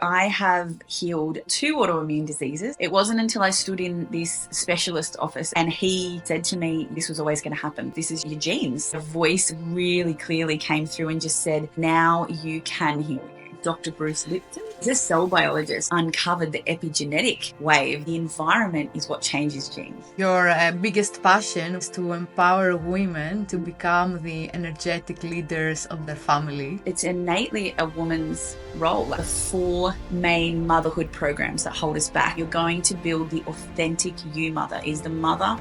I have healed 2 autoimmune diseases. It wasn't until I stood in this specialist office and he said to me, this was always going to happen. This is your genes. A voice really clearly came through and just said, now you can heal you. Dr. Bruce Lipton, the cell biologist, uncovered the epigenetic wave. The environment is what changes genes. Your biggest passion is to empower women to become the energetic leaders of their family. It's innately a woman's role. The 4 main motherhood programs that hold us back. You're going to build the authentic you mother, is the mother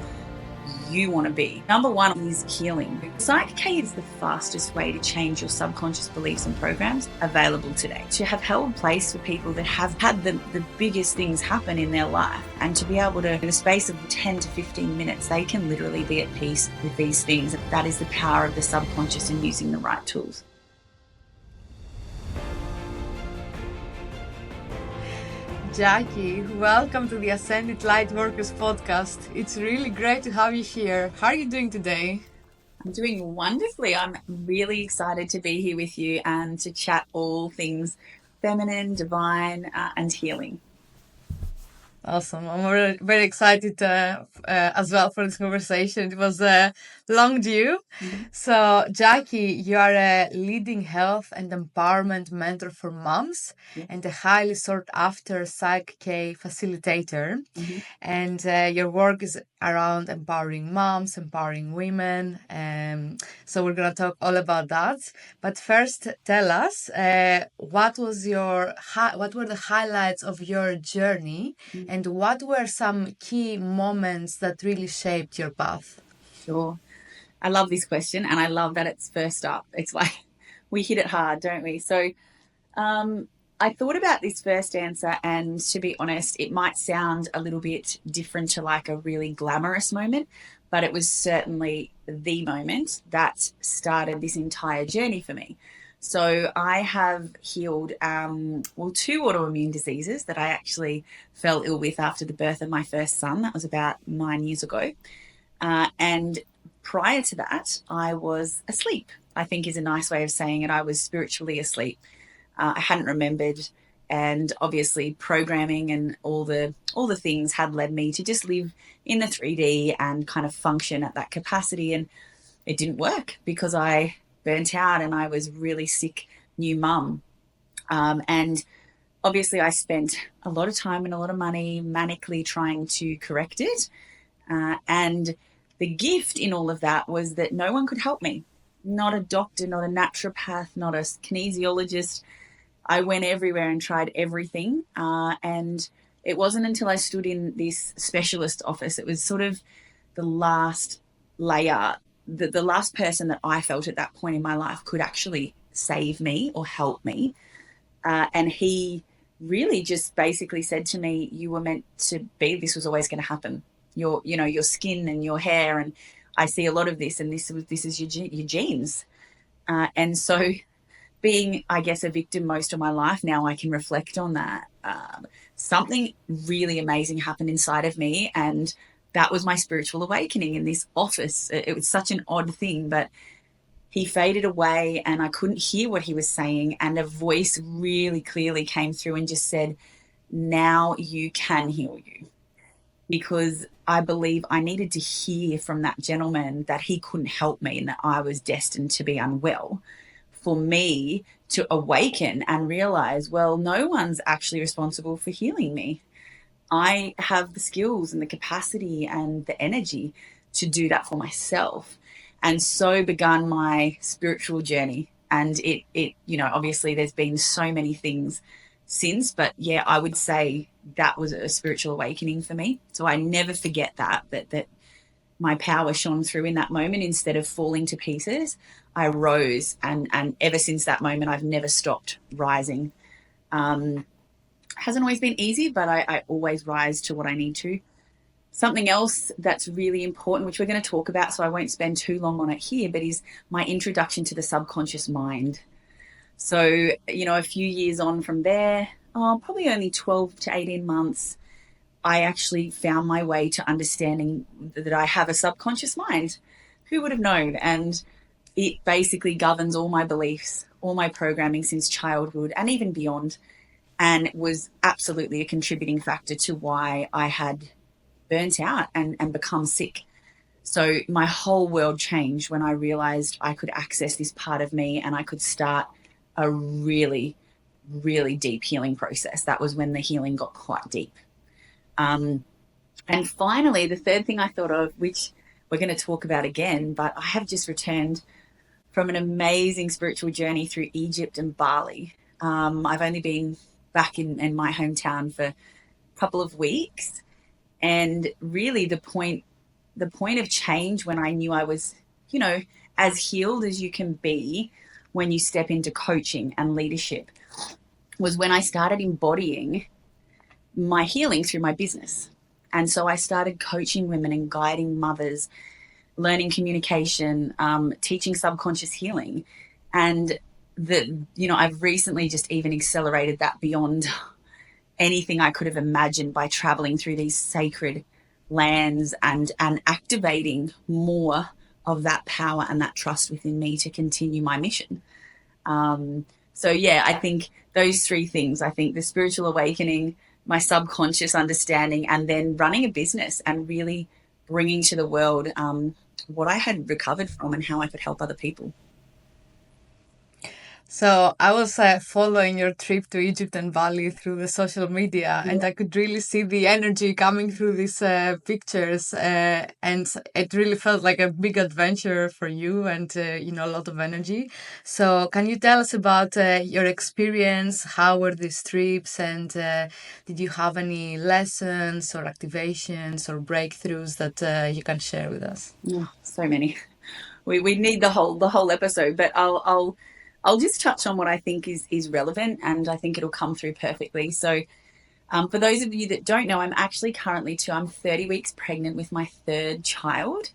you want to be. Number 1 is healing. PSYCH-K is the fastest way to change your subconscious beliefs and programs available today. To have held place for people that have had the biggest things happen in their life, and to be able to, in a space of 10 to 15 minutes, they can literally be at peace with these things. That is the power of the subconscious and using the right tools. Jacqui, welcome to the Ascended Lightworkers podcast. It's really great to have you here. How are you doing today? I'm doing wonderfully. I'm really excited to be here with you and to chat all things feminine, divine, and healing. Awesome. I'm very, very excited as well for this conversation. It was long due. Mm-hmm. So, Jacqui, you are a leading health and empowerment mentor for moms, mm-hmm. and a highly sought after PSYCH-K Facilitator. Mm-hmm. And your work is around empowering moms, empowering women. So we're going to talk all about that. But first, tell us, what were the highlights of your journey, mm-hmm. and what were some key moments that really shaped your path? Sure. I love this question, and I love that it's first up. It's like we hit it hard, don't we? So I thought about this first answer, and to be honest, it might sound a little bit different to like a really glamorous moment, but it was certainly the moment that started this entire journey for me. So I have healed, 2 autoimmune diseases that I actually fell ill with after the birth of my first son. That was about 9 years ago. And prior to that, I was asleep, I think is a nice way of saying it. I was spiritually asleep. I hadn't remembered, and obviously programming and all the things had led me to just live in the 3D and kind of function at that capacity. And it didn't work because I burnt out and I was really sick new mum. And obviously I spent a lot of time and a lot of money manically trying to correct it. And the gift in all of that was that no one could help me. Not a doctor, not a naturopath, not a kinesiologist. I went everywhere and tried everything. And it wasn't until I stood in this specialist office, it was sort of the last layer, the last person that I felt at that point in my life could actually save me or help me. And he really just basically said to me, you were meant to be, this was always going to happen. Your skin and your hair, and I see a lot of this, and this is your genes. And so being, I guess, a victim most of my life, now I can reflect on that. Something really amazing happened inside of me, and that was my spiritual awakening in this office. It was such an odd thing, but he faded away and I couldn't hear what he was saying, and a voice really clearly came through and just said, now you can heal you. Because I believe I needed to hear from that gentleman that he couldn't help me and that I was destined to be unwell, for me to awaken and realize, well, no one's actually responsible for healing me. I have the skills and the capacity and the energy to do that for myself. And so began my spiritual journey. And it obviously there's been so many things since, but yeah, I would say that was a spiritual awakening for me. So I never forget that my power shone through in that moment. Instead of falling to pieces, I rose, and ever since that moment, I've never stopped rising. Hasn't always been easy, but I always rise to what I need to. Something else that's really important, which we're going to talk about, so I won't spend too long on it here, but is my introduction to the subconscious mind. So, a few years on from there, probably only 12 to 18 months, I actually found my way to understanding that I have a subconscious mind. Who would have known? And it basically governs all my beliefs, all my programming since childhood and even beyond. and was absolutely a contributing factor to why I had burnt out and become sick. So my whole world changed when I realized I could access this part of me and I could start a really, really deep healing process. That was when the healing got quite deep. And finally, the third thing I thought of, which we're going to talk about again, but I have just returned from an amazing spiritual journey through Egypt and Bali. I've only been back in my hometown for a couple of weeks, and really the point of change when I knew I was, you know, as healed as you can be when you step into coaching and leadership was when I started embodying my healing through my business. And so I started coaching women and guiding mothers, learning communication, teaching subconscious healing. And I've recently just even accelerated that beyond anything I could have imagined by traveling through these sacred lands and activating more of that power and that trust within me to continue my mission. So yeah, I think those three things, I think the spiritual awakening, my subconscious understanding, and then running a business and really bringing to the world what I had recovered from and how I could help other people. So I was following your trip to Egypt and Bali through the social media, and I could really see the energy coming through these pictures, and it really felt like a big adventure for you, and a lot of energy. So can you tell us about your experience? How were these trips, and did you have any lessons or activations or breakthroughs that you can share with us? Oh, so many. We need the whole episode, but I'll just touch on what I think is relevant, and I think it'll come through perfectly. So, for those of you that don't know, I'm actually I'm 30 weeks pregnant with my third child,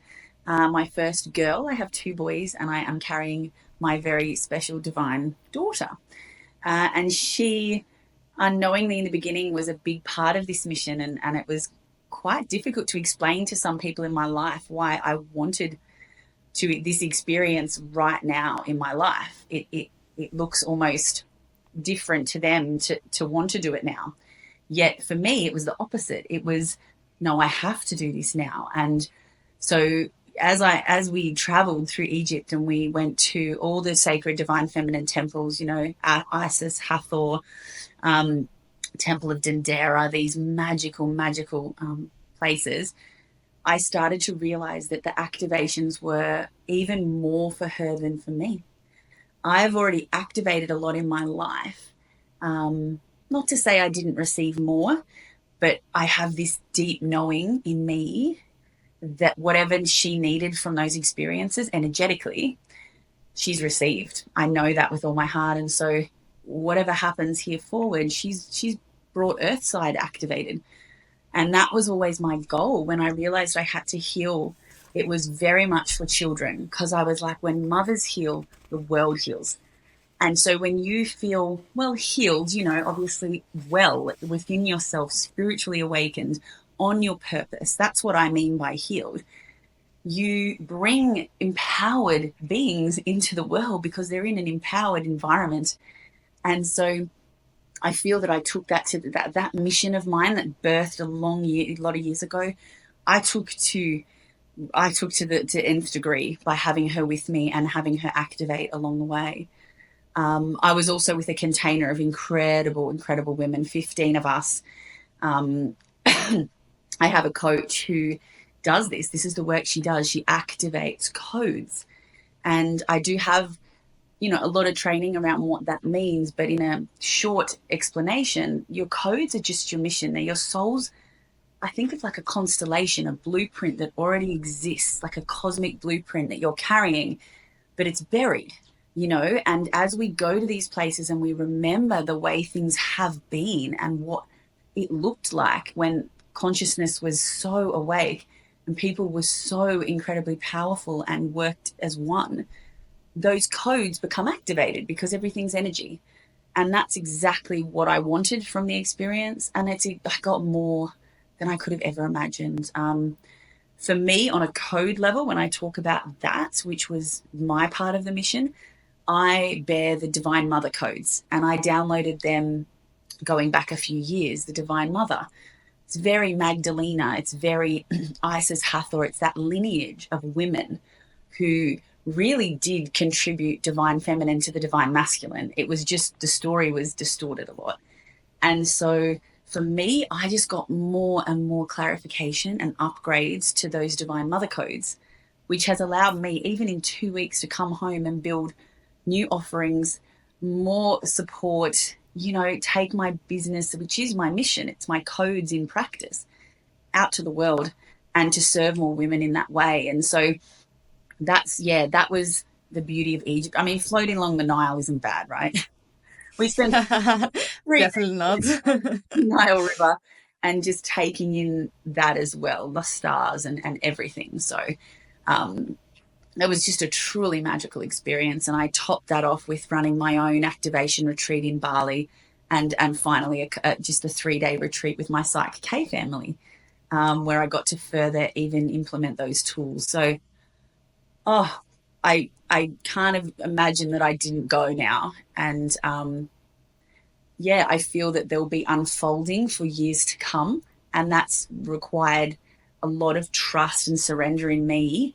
my first girl. I have two boys, and I am carrying my very special divine daughter. And she, unknowingly in the beginning, was a big part of this mission, and it was quite difficult to explain to some people in my life why I wanted to this experience right now in my life. It looks almost different to them to want to do it now. Yet for me, it was the opposite. It was, no, I have to do this now. And so as we traveled through Egypt and we went to all the sacred divine feminine temples, Isis, Hathor, Temple of Dendera, these magical places, I started to realize that the activations were even more for her than for me. I've already activated a lot in my life. Not to say I didn't receive more, but I have this deep knowing in me that whatever she needed from those experiences energetically, she's received. I know that with all my heart. And so whatever happens here forward, she's brought Earthside activated. And that was always my goal. When I realized I had to heal, it was very much for children, because I was like, when mothers heal, the world heals. And so when you feel well healed, obviously well within yourself, spiritually awakened, on your purpose, that's what I mean by healed. You bring empowered beings into the world because they're in an empowered environment. And so I feel that I took that to that mission of mine that birthed a lot of years ago. I took to the nth degree by having her with me and having her activate along the way. I was also with a container of incredible women, 15 of us. I have a coach who does this. This is the work she does. She activates codes. And I do have a lot of training around what that means, but in a short explanation, your codes are just your mission. They're your soul's, I think it's like a constellation, a blueprint that already exists, like a cosmic blueprint that you're carrying, but it's buried, and as we go to these places and we remember the way things have been and what it looked like when consciousness was so awake and people were so incredibly powerful and worked as one, those codes become activated because everything's energy. And that's exactly what I wanted from the experience. And I got more than I could have ever imagined. For me, on a code level, when I talk about that, which was my part of the mission, I bear the Divine Mother codes, and I downloaded them going back a few years, the Divine Mother. It's very Magdalena, it's very Isis Hathor, it's that lineage of women who really did contribute divine feminine to the divine masculine. It was just the story was distorted a lot. And so for me, I just got more and more clarification and upgrades to those divine mother codes, which has allowed me, even in 2 weeks, to come home and build new offerings, more support, take my business, which is my mission, it's my codes in practice, out to the world and to serve more women in that way. And so that was the beauty of Egypt. I mean, floating along the Nile isn't bad, right? We spent 3 Definitely not. Nile River and just taking in that as well, the stars and everything. So it was just a truly magical experience. And I topped that off with running my own activation retreat in Bali and finally just a 3-day retreat with my PSYCH-K family, where I got to further even implement those tools. So, I can't imagine that I didn't go now. And I feel that there'll be unfolding for years to come. And that's required a lot of trust and surrender in me,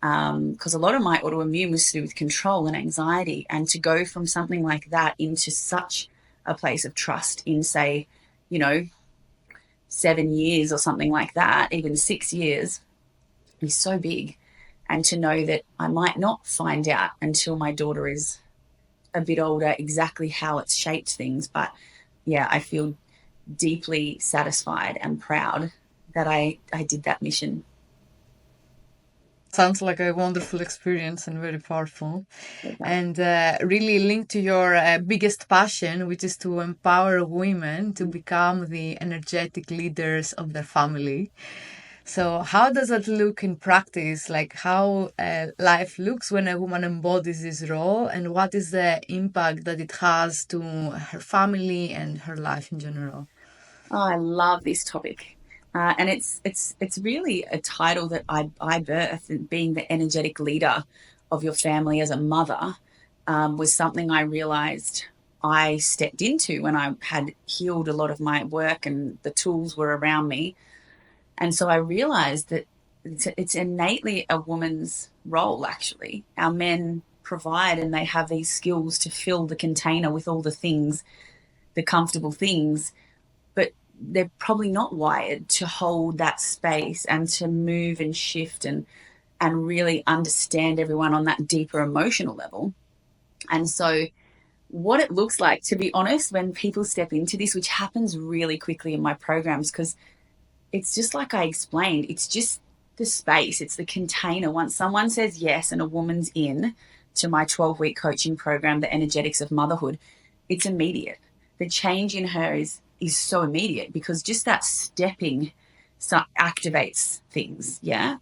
because a lot of my autoimmune was to do with control and anxiety. And to go from something like that into such a place of trust in, say, 7 years or something like that, even 6 years, is so big. And to know that I might not find out until my daughter is a bit older exactly how it's shaped things. But yeah, I feel deeply satisfied and proud that I did that mission. Sounds like a wonderful experience and very powerful. Okay. And really linked to your biggest passion, which is to empower women to become the energetic leaders of their family. So how does that look in practice? Like how life looks when a woman embodies this role, and what is the impact that it has to her family and her life in general? Oh, I love this topic. And it's really a title that I birthed. Being the energetic leader of your family as a mother was something I realized I stepped into when I had healed a lot of my work and the tools were around me. And so I realized that it's innately a woman's role, actually. Our men provide and they have these skills to fill the container with all the things, the comfortable things, but they're probably not wired to hold that space and to move and shift and really understand everyone on that deeper emotional level. And so what it looks like, to be honest, when people step into this, which happens really quickly in my programs, because it's just like I explained, it's just the space, it's the container. Once someone says yes and a woman's in to my 12-week coaching program, The Energetics of Motherhood, it's immediate. The change in her is so immediate, because just that stepping activates things, yeah?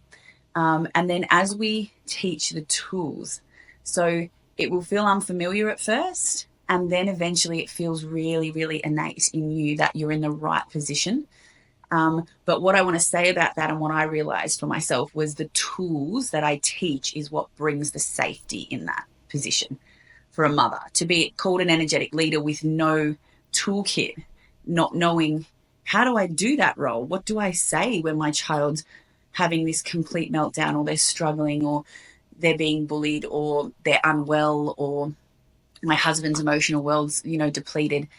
And then as we teach the tools, so it will feel unfamiliar at first, and then eventually it feels really, really innate in you that you're in the right position. But what I want to say about that and what I realized for myself was the tools that I teach is what brings the safety in that position for a mother. To be called an energetic leader with no toolkit, not knowing, how do I do that role? What do I say when my child's having this complete meltdown, or they're struggling, or they're being bullied, or they're unwell, or my husband's emotional world's, depleted?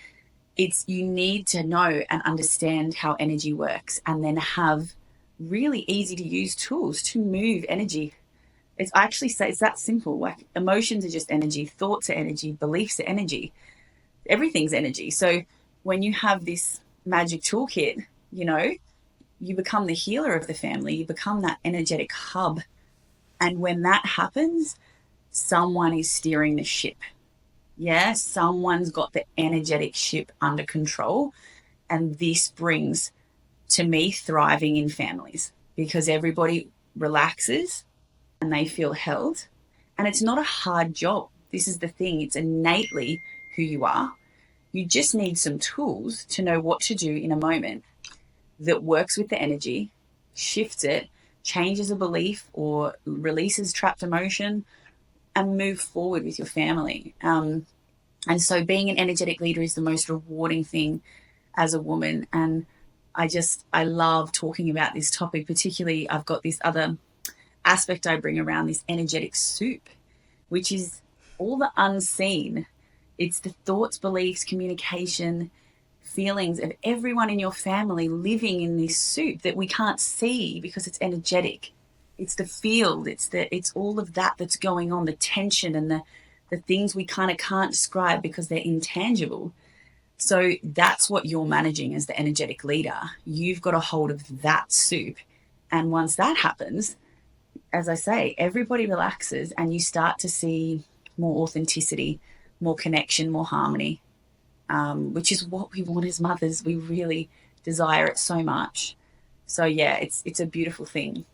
You need to know and understand how energy works, and then have really easy to use tools to move energy. I actually say it's that simple. Like, emotions are just energy, thoughts are energy, beliefs are energy, everything's energy. So when you have this magic toolkit, you become the healer of the family, you become that energetic hub. And when that happens, someone is steering the ship. Yeah, someone's got the energetic ship under control. And this brings, to me, thriving in families, because everybody relaxes and they feel held. And it's not a hard job. This is the thing. It's innately who you are. You just need some tools to know what to do in a moment that works with the energy, shifts it, changes a belief or releases trapped emotion, and move forward with your family. And so being an energetic leader is the most rewarding thing as a woman. And I love talking about this topic. Particularly, I've got this other aspect I bring around, this energetic soup, which is all the unseen. It's the thoughts, beliefs, communication, feelings of everyone in your family living in this soup that we can't see because it's energetic. It's the field, it's all of that that's going on, the tension and the things we kind of can't describe because they're intangible. So that's what you're managing as the energetic leader. You've got a hold of that soup. And once that happens, as I say, everybody relaxes and you start to see more authenticity, more connection, more harmony, which is what we want as mothers. We really desire it so much. So yeah, it's a beautiful thing.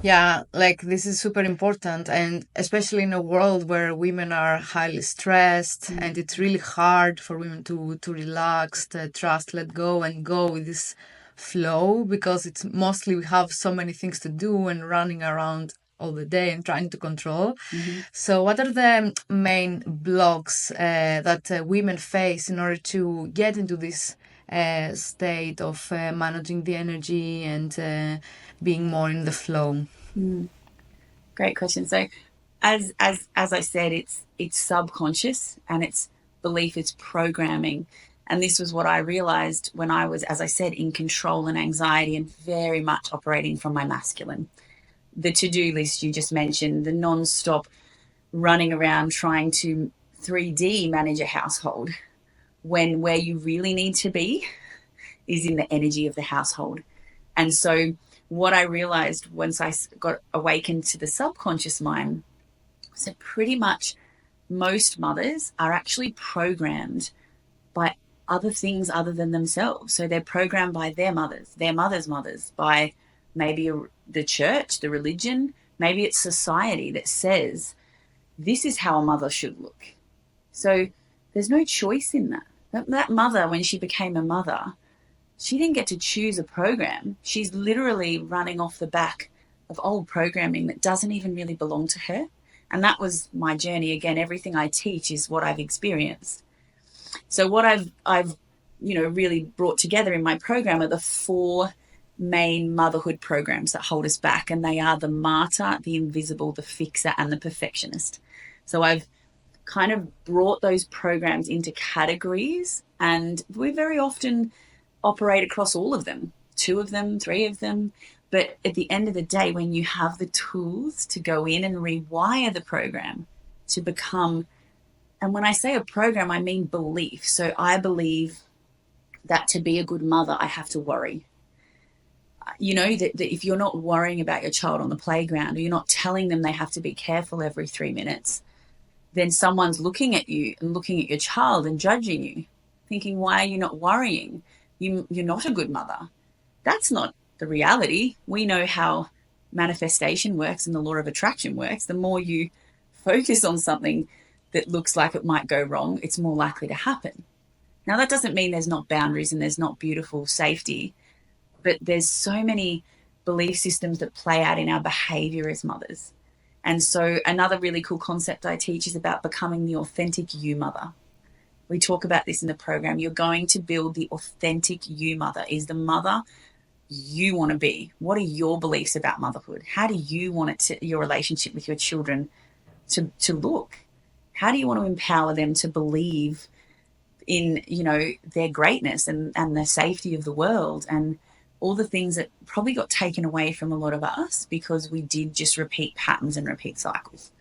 Yeah, like this is super important, and especially in a world where women are highly stressed, and it's really hard for women to relax, to trust, let go, and go with this flow, because it's mostly we have so many things to do and running around all the day and trying to control. So, what are the main blocks that women face in order to get into this state of managing the energy and being more in the flow? Great question. So as I said, it's subconscious and it's belief, it's programming. And this was what I realized when I was, as I said, in control and anxiety and very much operating from my masculine. The to-do list you just mentioned, the non-stop running around trying to 3D manage a household, when where you really need to be is in the energy of the household. And so what I realized once I got awakened to the subconscious mind was that pretty much most mothers are actually programmed by other things other than themselves. So they're programmed by their mothers' mothers, by maybe the church, the religion, maybe it's society that says this is how a mother should look. So there's no choice in that. That mother, when she became a mother, she didn't get to choose a program. She's literally running off the back of old programming that doesn't even really belong to her. And that was my journey. Again, everything I teach is what I've experienced. So what I've really brought together in my program are the 4 main motherhood programs that hold us back, and they are the martyr, the invisible, the fixer, and the perfectionist. So I've kind of brought those programs into categories, and we very often operate across all of them, 2 of them, 3 of them. But at the end of the day, when you have the tools to go in and rewire the program to become, and when I say a program, I mean belief. So I believe that to be a good mother, I have to worry. That if you're not worrying about your child on the playground, or you're not telling them they have to be careful every 3 minutes, then someone's looking at you and looking at your child and judging you, thinking, why are you not worrying? You're not a good mother. That's not the reality. We know how manifestation works and the law of attraction works. The more you focus on something that looks like it might go wrong, it's more likely to happen. Now, that doesn't mean there's not boundaries and there's not beautiful safety, but there's so many belief systems that play out in our behavior as mothers. And so another really cool concept I teach is about becoming the authentic you mother. We talk about this in the program. You're going to build the authentic you mother, is the mother you want to be. What are your beliefs about motherhood? How do you want it to, your relationship with your children to look? How do you want to empower them to believe in, their greatness and the safety of the world, and all the things that probably got taken away from a lot of us because we did just repeat patterns and repeat cycles.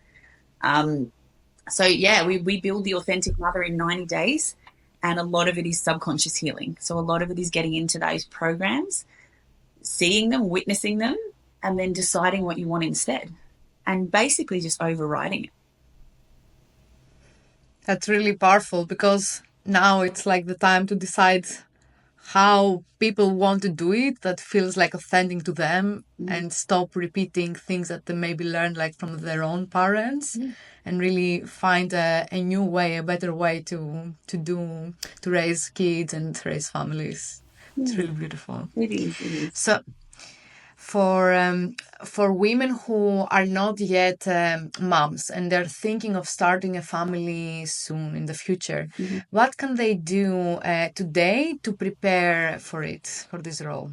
So yeah, we build the authentic mother in 90 days, and a lot of it is subconscious healing. So a lot of it is getting into those programs, seeing them, witnessing them, and then deciding what you want instead, and basically just overriding it. That's really powerful, because now it's like the time to decide how people want to do it that feels like authentic to them, and stop repeating things that they maybe learned like from their own parents, and really find a new way, a better way to raise kids and raise families. It's really beautiful. It is. So for women who are not yet moms and they're thinking of starting a family soon in the future, what can they do today to prepare for this role?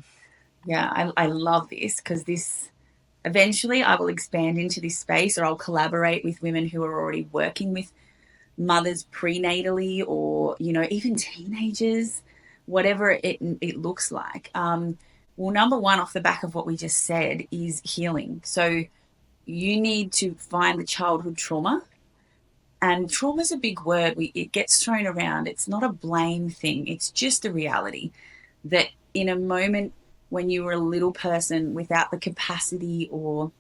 Yeah, I love this because this eventually I will expand into this space, or I'll collaborate with women who are already working with mothers prenatally, or even teenagers, whatever it looks like. Well, number one, off the back of what we just said, is healing. So you need to find the childhood trauma. And trauma is a big word. It gets thrown around. It's not a blame thing. It's just a reality that in a moment when you were a little person without the capacity or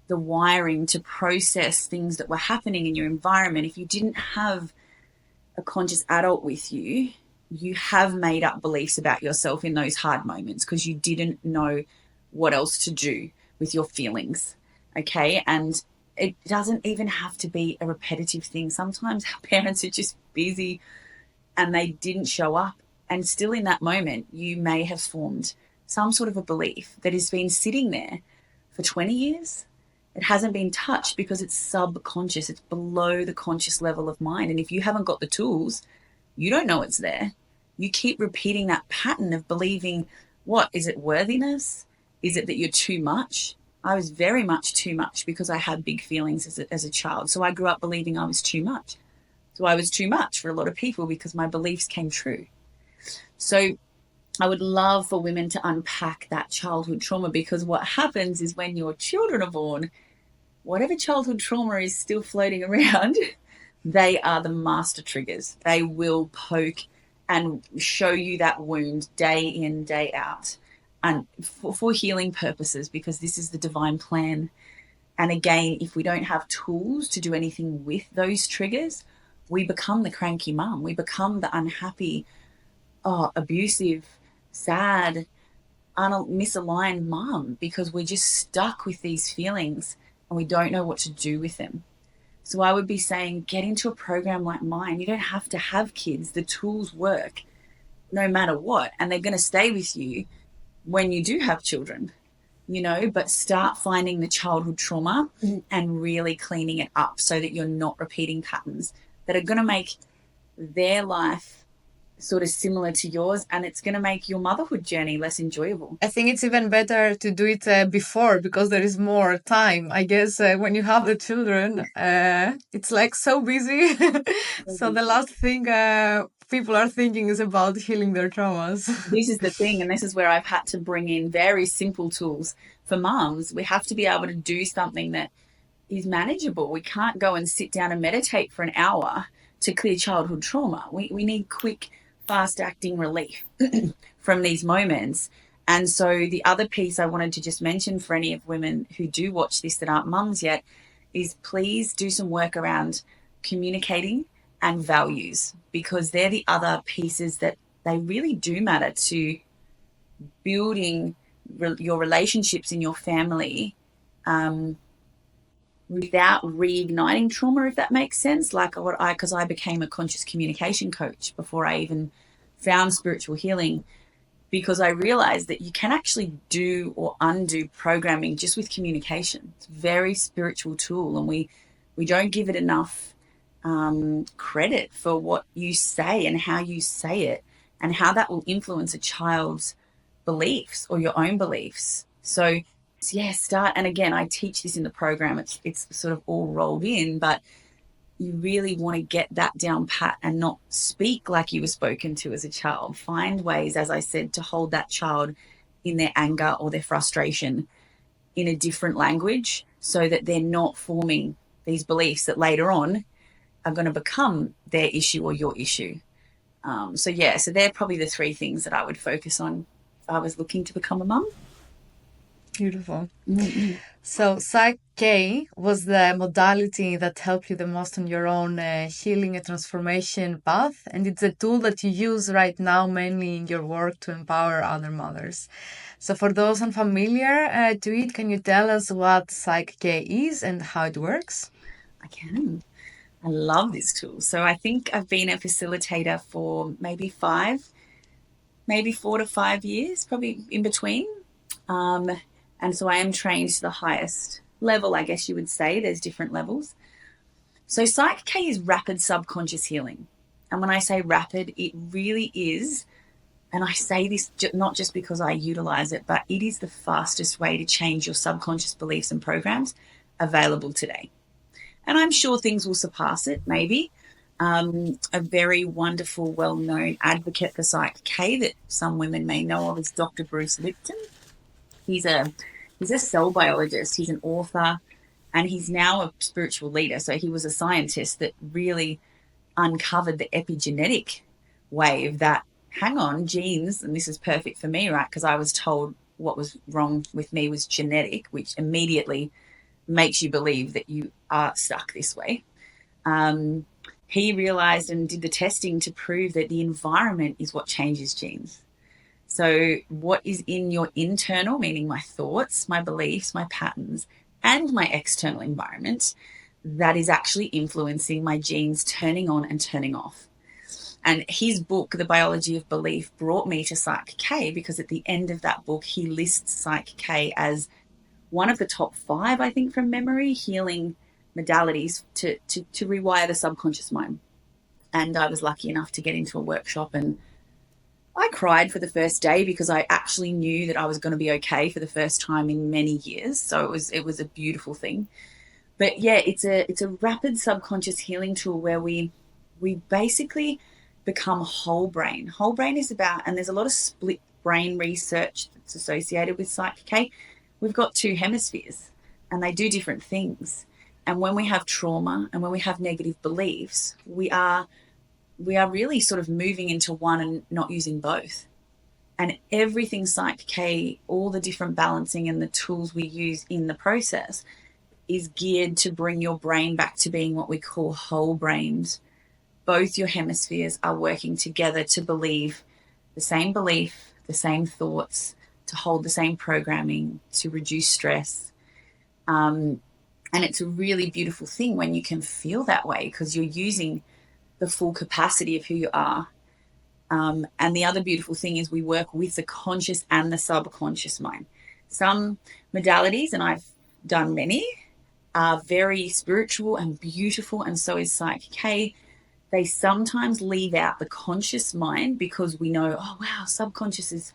the wiring to process things that were happening in your environment, if you didn't have a conscious adult with you, you have made up beliefs about yourself in those hard moments because you didn't know what else to do with your feelings. Okay. And it doesn't even have to be a repetitive thing. Sometimes our parents are just busy and they didn't show up. And still in that moment, you may have formed some sort of a belief that has been sitting there for 20 years. It hasn't been touched because it's subconscious. It's below the conscious level of mind. And if you haven't got the tools, you don't know it's there. You keep repeating that pattern of believing, what is it, worthiness? Is it that you're too much? I was very much too much because I had big feelings as a child. So I grew up believing I was too much. So I was too much for a lot of people because my beliefs came true. So I would love for women to unpack that childhood trauma, because what happens is when your children are born, whatever childhood trauma is still floating around, they are the master triggers. They will poke and show you that wound day in, day out, and for healing purposes, because this is the divine plan. And again, if we don't have tools to do anything with those triggers, we become the cranky mum. We become the unhappy, abusive, sad, misaligned mum, because we're just stuck with these feelings and we don't know what to do with them. So I would be saying, get into a program like mine. You don't have to have kids. The tools work no matter what, and they're going to stay with you when you do have children, but start finding the childhood trauma and really cleaning it up so that you're not repeating patterns that are going to make their life sort of similar to yours, and it's going to make your motherhood journey less enjoyable. I think it's even better to do it before, because there is more time. I guess when you have the children, it's like so busy. So the last thing people are thinking is about healing their traumas. This is the thing, and this is where I've had to bring in very simple tools for mums. We have to be able to do something that is manageable. We can't go and sit down and meditate for an hour to clear childhood trauma. We need quick, fast acting relief from these moments. And so the other piece I wanted to just mention for any of women who do watch this that aren't mums yet is, please do some work around communicating and values, because they're the other pieces that they really do matter to building your relationships in your family, without reigniting trauma, if that makes sense. Like because I became a conscious communication coach before I even found spiritual healing, because I realized that you can actually do or undo programming just with communication. It's a very spiritual tool, and we don't give it enough credit for what you say and how you say it, and how that will influence a child's beliefs or your own beliefs. So yeah, start. And again, I teach this in the program. It's sort of all rolled in, but you really want to get that down pat and not speak like you were spoken to as a child. Find ways, as I said, to hold that child in their anger or their frustration in a different language, so that they're not forming these beliefs that later on are going to become their issue or your issue. So they're probably the three things that I would focus on if I was looking to become a mum. Beautiful. Mm-hmm. So PSYCH-K was the modality that helped you the most on your own healing and transformation path, and it's a tool that you use right now mainly in your work to empower other mothers. So for those unfamiliar to it, can you tell us what PSYCH-K is and how it works? I can. I love this tool. So I think I've been a facilitator for maybe 4 to 5 years, probably in between. And so I am trained to the highest level, I guess you would say. There's different levels. So PSYCH-K is rapid subconscious healing. And when I say rapid, it really is, and I say this not just because I utilize it, but it is the fastest way to change your subconscious beliefs and programs available today. And I'm sure things will surpass it, maybe. A very wonderful, well-known advocate for PSYCH-K that some women may know of is Dr. Bruce Lipton. He's a cell biologist. He's an author, and he's now a spiritual leader. So he was a scientist that really uncovered the epigenetic wave that, hang on, genes, and this is perfect for me, right? Because I was told what was wrong with me was genetic, which immediately makes you believe that you are stuck this way. He realized and did the testing to prove that the environment is what changes genes. So what is in your internal, meaning my thoughts, my beliefs, my patterns, and my external environment, that is actually influencing my genes turning on and turning off. And his book, The Biology of Belief, brought me to PSYCH-K because at the end of that book, he lists PSYCH-K as one of the top 5, I think, from memory, healing modalities to rewire the subconscious mind. And I was lucky enough to get into a workshop, and I cried for the first day because I actually knew that I was going to be okay for the first time in many years. So it was a beautiful thing. But yeah, it's a rapid subconscious healing tool where we basically become whole brain. Whole brain is about, and there's a lot of split brain research that's associated with PSYCH-K. We've got 2 hemispheres and they do different things. And when we have trauma and when we have negative beliefs, we are really sort of moving into one and not using both. And everything PSYCH-K, all the different balancing and the tools we use in the process is geared to bring your brain back to being what we call whole brains. Both your hemispheres are working together to believe the same belief, the same thoughts, to hold the same programming, to reduce stress. And it's a really beautiful thing when you can feel that way because you're using the full capacity of who you are. And the other beautiful thing is we work with the conscious and the subconscious mind. Some modalities, and I've done many, are very spiritual and beautiful, and so is PSYCH-K. They sometimes leave out the conscious mind because we know, oh, wow, subconscious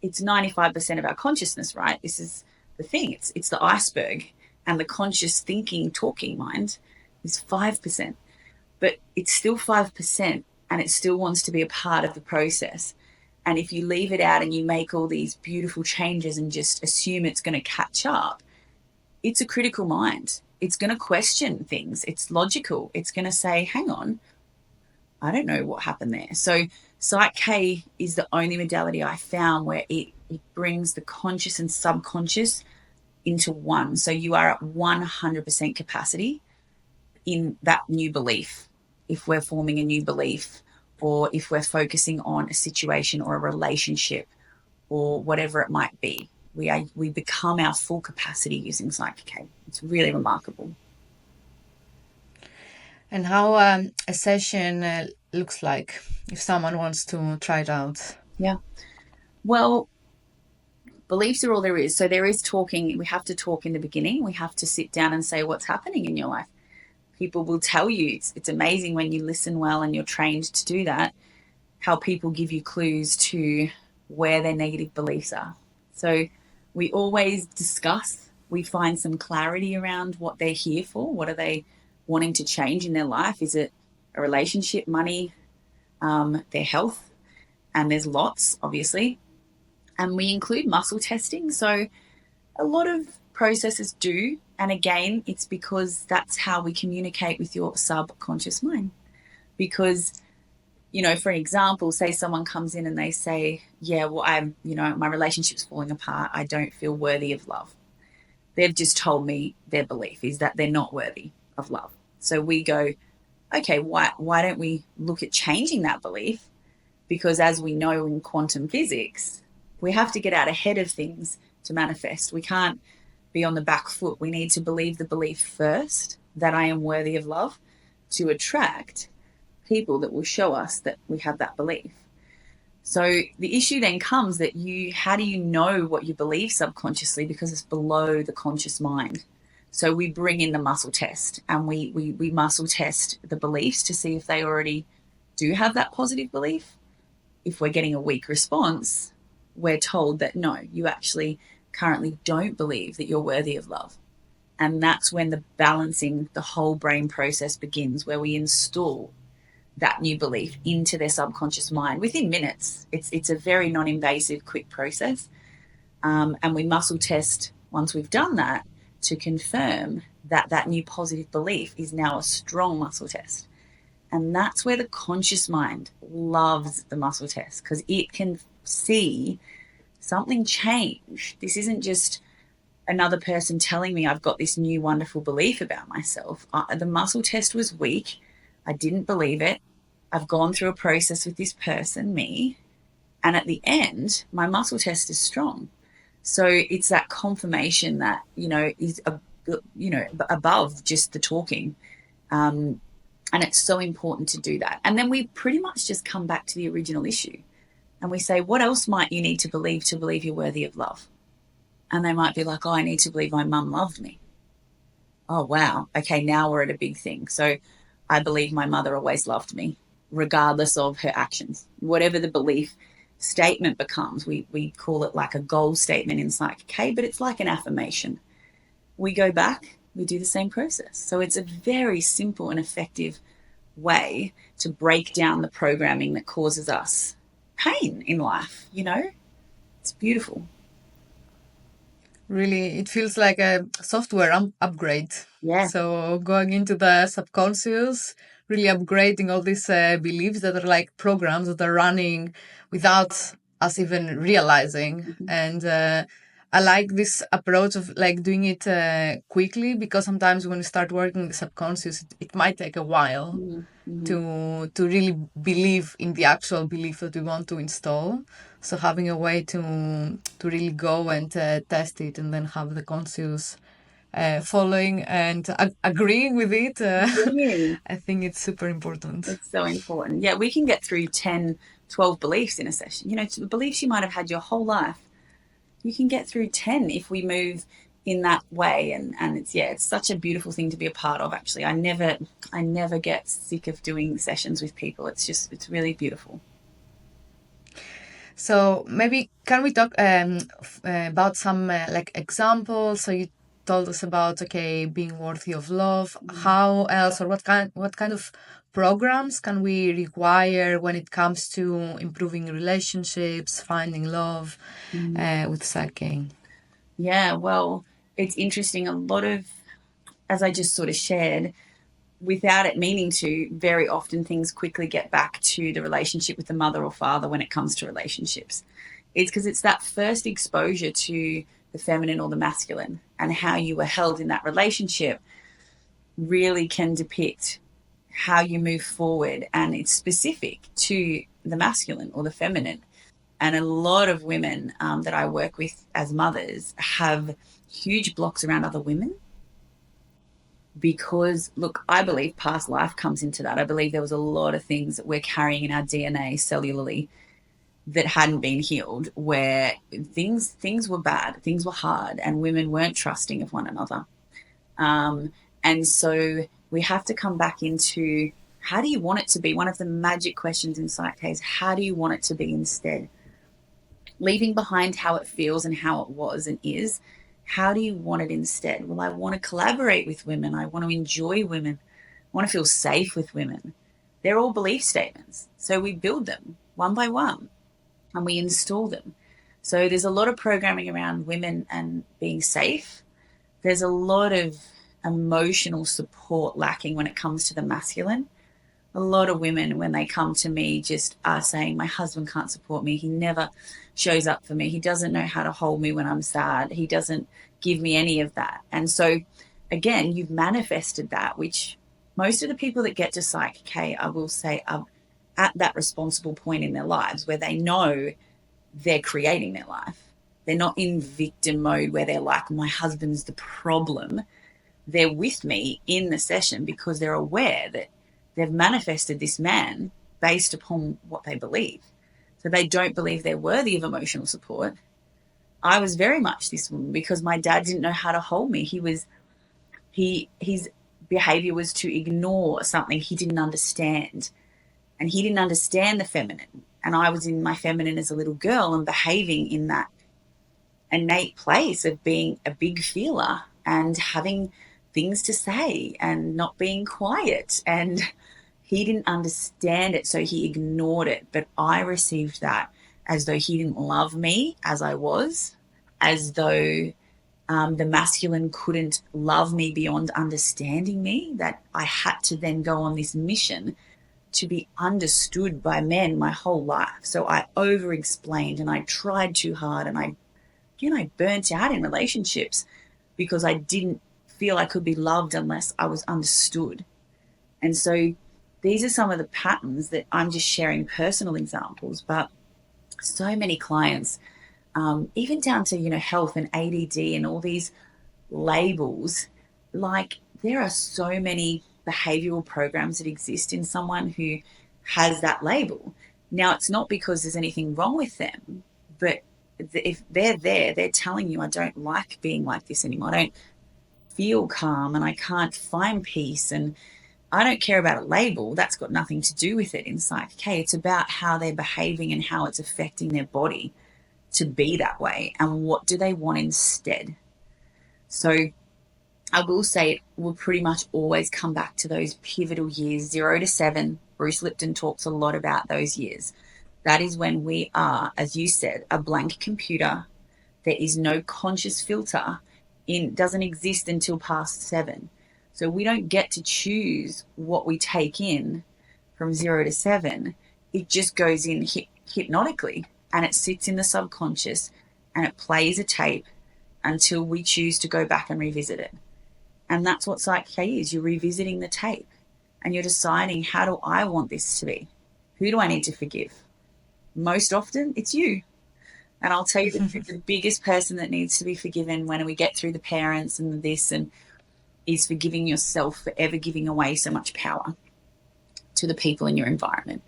it's 95% of our consciousness, right? This is the thing. It's the iceberg. And the conscious thinking, talking mind is 5%. But it's still 5% and it still wants to be a part of the process. And if you leave it out and you make all these beautiful changes and just assume it's going to catch up, it's a critical mind. It's going to question things. It's logical. It's going to say, hang on, I don't know what happened there. So PSYCH-K is the only modality I found where it brings the conscious and subconscious into one. So you are at 100% capacity in that new belief. If we're forming a new belief, or if we're focusing on a situation or a relationship or whatever it might be, we become our full capacity using PSYCH-K. It's really remarkable. And how a session looks like if someone wants to try it out? Yeah. Well, beliefs are all there is. So there is talking. We have to talk in the beginning. We have to sit down and say what's happening in your life. People will tell you. It's amazing when you listen well and you're trained to do that, how people give you clues to where their negative beliefs are. So we always discuss. We find some clarity around what they're here for. What are they wanting to change in their life? Is it a relationship, money, their health? And there's lots, obviously. And we include muscle testing. So a lot of processes do. And again, it's because that's how we communicate with your subconscious mind. Because, you know, for an example, say someone comes in and they say, yeah, well, my relationship's falling apart. I don't feel worthy of love. They've just told me their belief is that they're not worthy of love. So we go, okay, why don't we look at changing that belief? Because as we know in quantum physics, we have to get out ahead of things to manifest. We can't be on the back foot. We need to believe the belief first that I am worthy of love to attract people that will show us that we have that belief. So the issue then comes that how do you know what you believe subconsciously, because it's below the conscious mind. So we bring in the muscle test, and we muscle test the beliefs to see if they already do have that positive belief. If we're getting a weak response, we're told that no, you actually currently don't believe that you're worthy of love. And that's when the balancing, the whole brain process begins, where we install that new belief into their subconscious mind within minutes. It's a very non-invasive, quick process. And we muscle test once we've done that to confirm that that new positive belief is now a strong muscle test. And that's where the conscious mind loves the muscle test, because it can see something change. This isn't just another person telling me I've got this new wonderful belief about myself. The muscle test was weak. I didn't believe it. I've gone through a process with this person, me, and at the end, my muscle test is strong. So it's that confirmation that, is, above just the talking. And it's so important to do that. And then we pretty much just come back to the original issue, and we say, what else might you need to believe you're worthy of love? And they might be like, oh, I need to believe my mum loved me. Oh, wow. Okay, now we're at a big thing. So I believe my mother always loved me, regardless of her actions. Whatever the belief statement becomes, we call it like a goal statement in PSYCH-K, but it's like an affirmation. We go back, we do the same process. So it's a very simple and effective way to break down the programming that causes us pain in life, It's beautiful. Really, it feels like a software upgrade. Yeah. So going into the subconscious, really upgrading all these beliefs that are like programs that are running without us even realizing. Mm-hmm. And I like this approach of like doing it quickly, because sometimes when you start working the subconscious, it might take a while Mm-hmm. to really believe in the actual belief that we want to install. So having a way to really go and test it, and then have the conscious following and agreeing with it, Yeah. I think it's super important. It's so important. Yeah, we can get through 10, 12 beliefs in a session. Beliefs you might have had your whole life. You can get through 10 if we move in that way. And it's such a beautiful thing to be a part of, actually. I never get sick of doing sessions with people. It's really beautiful. So maybe can we talk about some like examples? So you told us about being worthy of love. How else, or what kind of programs can we require when it comes to improving relationships, finding love with PSYCH-K? Yeah, well, it's interesting. A lot of, as I just sort of shared, without it meaning to, very often things quickly get back to the relationship with the mother or father when it comes to relationships. It's because it's that first exposure to the feminine or the masculine, and how you were held in that relationship really can depict how you move forward. And it's specific to the masculine or the feminine. And a lot of women that I work with as mothers have huge blocks around other women, because, look, I believe past life comes into that. I believe there was a lot of things that we're carrying in our DNA cellularly that hadn't been healed, where things were bad, things were hard, and women weren't trusting of one another. And so we have to come back into, how do you want it to be? One of the magic questions in PSYCH-K is, how do you want it to be instead? Leaving behind how it feels and how it was and is, how do you want it instead? Well, I want to collaborate with women. I want to enjoy women. I want to feel safe with women. They're all belief statements. So we build them one by one and we install them. So there's a lot of programming around women and being safe. There's a lot of emotional support lacking when it comes to the masculine. A lot of women, when they come to me, just are saying, my husband can't support me. He never shows up for me. He doesn't know how to hold me when I'm sad. He doesn't give me any of that. And so, again, you've manifested that, which most of the people that get to PSYCH-K, I will say, are at that responsible point in their lives where they know they're creating their life. They're not in victim mode where they're like, my husband's the problem. They're with me in the session because they're aware that they've manifested this man based upon what they believe. So they don't believe they're worthy of emotional support. I was very much this woman because my dad didn't know how to hold me. His behavior was to ignore something he didn't understand. And he didn't understand the feminine. And I was in my feminine as a little girl and behaving in that innate place of being a big feeler and having things to say and not being quiet. And he didn't understand it, so he ignored it. But I received that as though he didn't love me as I was, as though the masculine couldn't love me beyond understanding me, that I had to then go on this mission to be understood by men my whole life. So I over explained and I tried too hard, and I burnt out in relationships because I didn't feel I could be loved unless I was understood. And so these are some of the patterns that I'm just sharing personal examples, but so many clients, even down to, health and ADD and all these labels, like there are so many behavioral programs that exist in someone who has that label. Now, it's not because there's anything wrong with them, but if they're there, they're telling you, I don't like being like this anymore. I don't feel calm and I can't find peace, and I don't care about a label. That's got nothing to do with it in PSYCH-K. It's about how they're behaving and how it's affecting their body to be that way, and what do they want instead. So I will say it will pretty much always come back to those pivotal years, 0 to 7. Bruce Lipton talks a lot about those years. That is when we are, as you said, a blank computer. There is no conscious filter. Doesn't exist until past 7. So we don't get to choose what we take in from 0 to 7. It just goes in hypnotically, and it sits in the subconscious, and it plays a tape until we choose to go back and revisit it. And that's what PSYCH-K is. You're revisiting the tape and you're deciding, how do I want this to be? Who do I need to forgive? Most often it's you. And I'll tell you the biggest person that needs to be forgiven when we get through the parents and this and is forgiving yourself for ever giving away so much power to the people in your environment.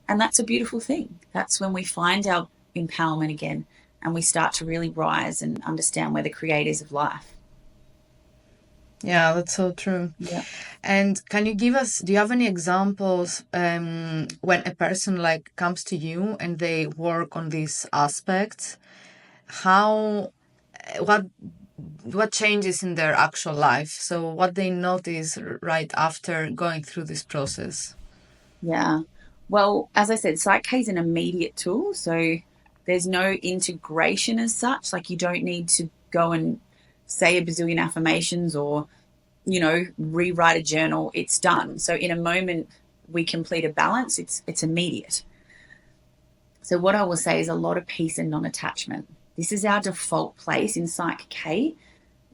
And that's a beautiful thing. That's when we find our empowerment again and we start to really rise and understand we're the creators of life. Yeah, that's so true. Yeah. And do you have any examples when a person like comes to you and they work on these aspects? What changes in their actual life? So what they notice right after going through this process? Yeah. Well, as I said, PSYCH-K is an immediate tool. So there's no integration as such. Like, you don't need to go and say a bazillion affirmations or, rewrite a journal. It's done. So in a moment, we complete a balance. It's immediate. So what I will say is a lot of peace and non-attachment. This is our default place in PSYCH-K.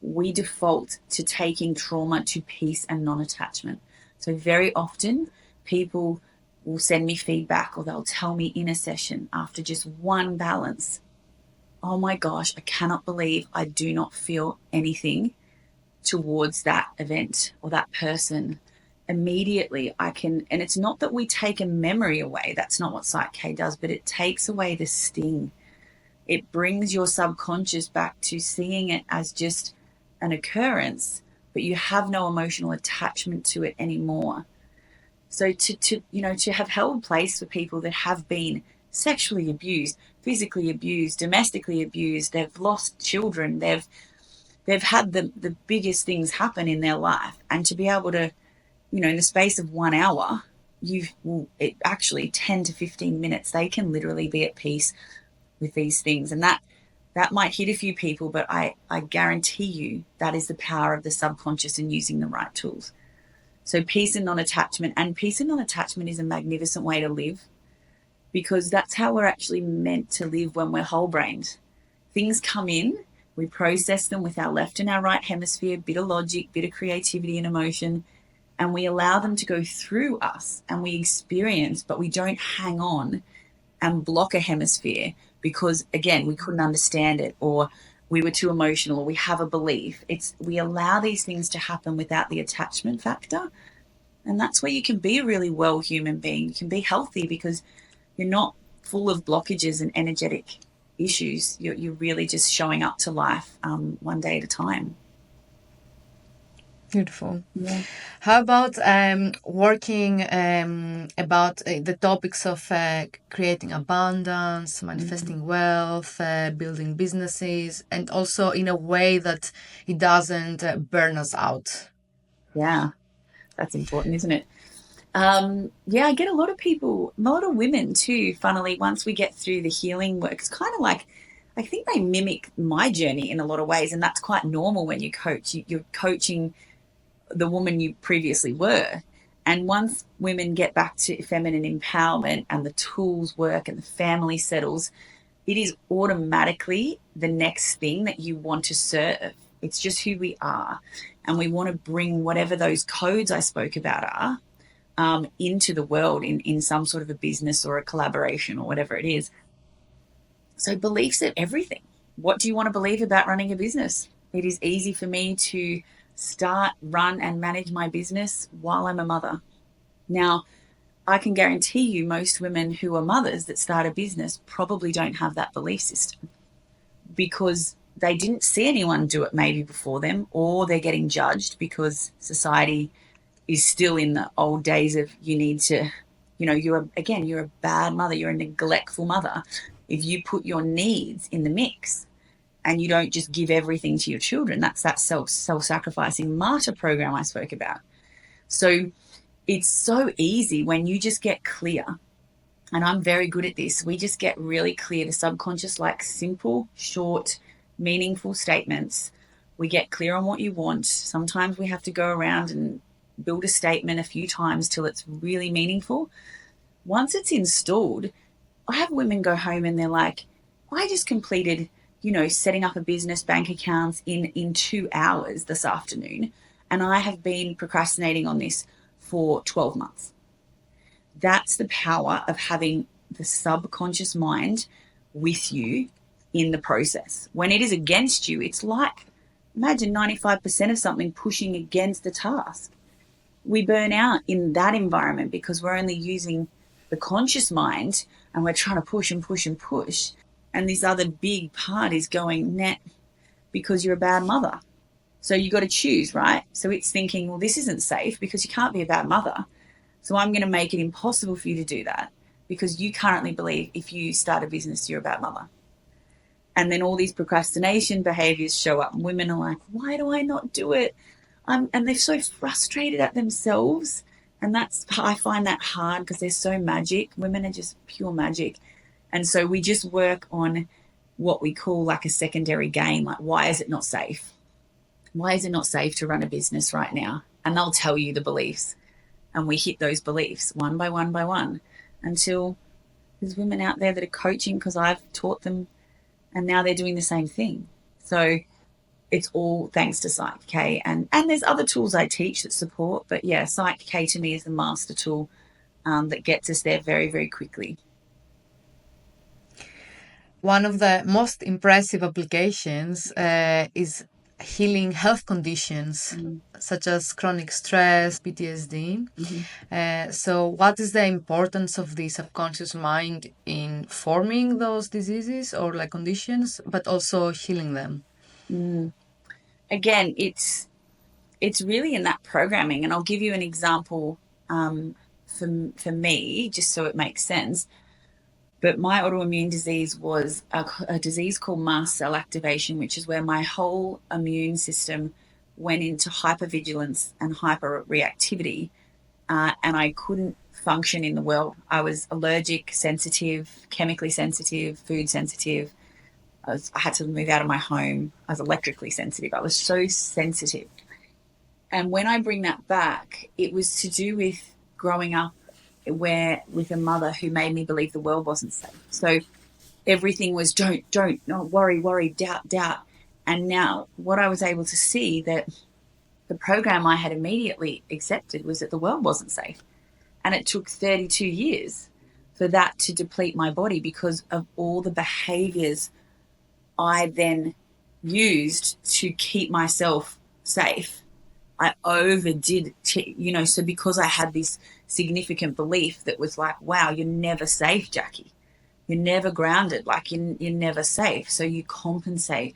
We default to taking trauma to peace and non-attachment. So very often people will send me feedback or they'll tell me in a session after just one balance, oh my gosh, I cannot believe I do not feel anything towards that event or that person. Immediately I can, and it's not that we take a memory away. That's not what PSYCH-K does, but it takes away the sting. It brings your subconscious back to seeing it as just an occurrence, but you have no emotional attachment to it anymore. So to have held place for people that have been sexually abused, physically abused, domestically abused, they've lost children, they've had the biggest things happen in their life, and to be able to, in the space of 1 hour, actually 10 to 15 minutes, they can literally be at peace with these things. And that might hit a few people, but I guarantee you that is the power of the subconscious and using the right tools. So peace and non-attachment, and peace and non-attachment is a magnificent way to live, because that's how we're actually meant to live when we're whole-brained. Things come in, we process them with our left and our right hemisphere, bit of logic, bit of creativity and emotion, and we allow them to go through us and we experience, but we don't hang on and block a hemisphere because, again, we couldn't understand it, or we were too emotional, or we have a belief. We allow these things to happen without the attachment factor. And that's where you can be a really well human being. You can be healthy because you're not full of blockages and energetic issues. You're really just showing up to life one day at a time. Beautiful. Yeah. How about working about the topics of creating abundance, manifesting wealth, building businesses, and also in a way that it doesn't burn us out? Yeah, that's important, isn't it? Yeah, I get a lot of people, a lot of women too, funnily, once we get through the healing work. It's kind of like, I think they mimic my journey in a lot of ways, and that's quite normal when you coach. You're coaching the woman you previously were. And once women get back to feminine empowerment and the tools work and the family settles, it is automatically the next thing that you want to serve. It's just who we are. And we want to bring whatever those codes I spoke about are into the world in some sort of a business or a collaboration or whatever it is. So beliefs are everything. What do you want to believe about running a business? It is easy for me to start, run, and manage my business while I'm a mother. Now, I can guarantee you most women who are mothers that start a business probably don't have that belief system because they didn't see anyone do it maybe before them, or they're getting judged because society is still in the old days of you need to, you're a bad mother, you're a neglectful mother. If you put your needs in the mix and you don't just give everything to your children, that's that self-sacrificing martyr program I spoke about. So it's so easy when you just get clear, and I'm very good at this. We just get really clear. The subconscious likes simple, short, meaningful statements. We get clear on what you want. Sometimes we have to go around and build a statement a few times till it's really meaningful. Once it's installed, I have women go home and they're like, I just completed, setting up a business, bank accounts in 2 hours this afternoon, and I have been procrastinating on this for 12 months. That's the power of having the subconscious mind with you in the process. When it is against you, it's like, imagine 95% of something pushing against the task. We burn out in that environment because we're only using the conscious mind and we're trying to push and push and push. And this other big part is going, nah, because you're a bad mother. So you got to choose, right? So it's thinking, well, this isn't safe because you can't be a bad mother. So I'm going to make it impossible for you to do that because you currently believe if you start a business, you're a bad mother. And then all these procrastination behaviors show up. Women are like, why do I not do it? And they're so frustrated at themselves. And I find that hard because they're so magic. Women are just pure magic. And so we just work on what we call like a secondary gain. Like, why is it not safe? Why is it not safe to run a business right now? And they'll tell you the beliefs. And we hit those beliefs one by one by one until there's women out there that are coaching because I've taught them and now they're doing the same thing. So it's all thanks to PSYCH-K. And there's other tools I teach that support. But yeah, PSYCH-K to me is the master tool that gets us there very, very quickly. One of the most impressive applications is healing health conditions such as chronic stress, PTSD. So what is the importance of the subconscious mind in forming those diseases or like conditions, but also healing them? Again, it's really in that programming. And I'll give you an example for me, just so it makes sense. But my autoimmune disease was a disease called mast cell activation, which is where my whole immune system went into hypervigilance and hyperreactivity, and I couldn't function in the world. I was allergic, sensitive, chemically sensitive, food sensitive. I had to move out of my home. I was electrically sensitive. I was so sensitive. And when I bring that back, it was to do with growing up with a mother who made me believe the world wasn't safe. So everything was don't, no, worry, doubt. And now what I was able to see that the program I had immediately accepted was that the world wasn't safe. And it took 32 years for that to deplete my body because of all the behaviors I then used to keep myself safe. I overdid, so because I had this significant belief that was like, wow, you're never safe, Jacqui. You're never grounded, like you're never safe. So you compensate.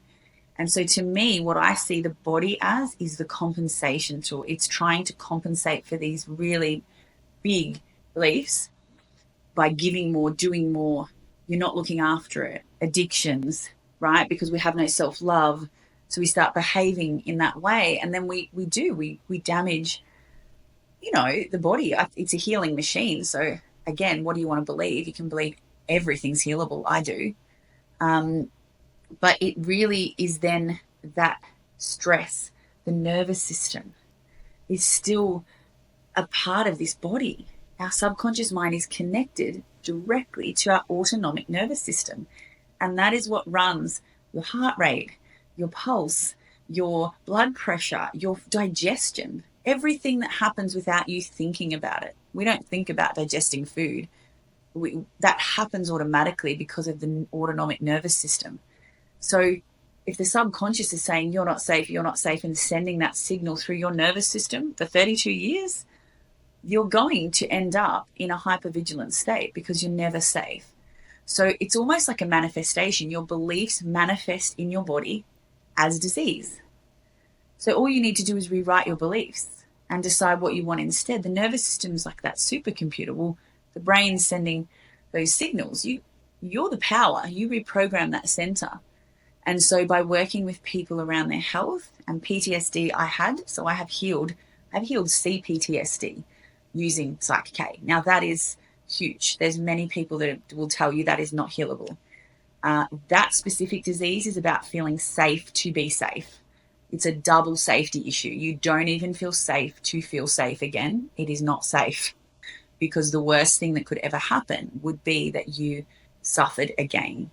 And so to me, what I see the body as is the compensation tool. It's trying to compensate for these really big beliefs by giving more, doing more. You're not looking after it. Addictions, right? Because we have no self-love. So we start behaving in that way. And then we damage, the body. It's a healing machine. So again, what do you want to believe? You can believe everything's healable. I do. But it really is then that stress, the nervous system is still a part of this body. Our subconscious mind is connected directly to our autonomic nervous system. And that is what runs your heart rate, your pulse, your blood pressure, your digestion, everything that happens without you thinking about it. We don't think about digesting food. That happens automatically because of the autonomic nervous system. So if the subconscious is saying you're not safe, and sending that signal through your nervous system for 32 years, you're going to end up in a hypervigilant state because you're never safe. So it's almost like a manifestation. Your beliefs manifest in your body as disease. So all you need to do is rewrite your beliefs and decide what you want instead. The nervous system is like that supercomputer. Well, the brain's sending those signals. You're the power. You reprogram that center. And so by working with people around their health and PTSD I have healed CPTSD using PSYCH-K. Now that is huge. There's many people that will tell you that is not healable. That specific disease is about feeling safe to be safe. It's a double safety issue. You don't even feel safe to feel safe again. It is not safe, because the worst thing that could ever happen would be that you suffered again.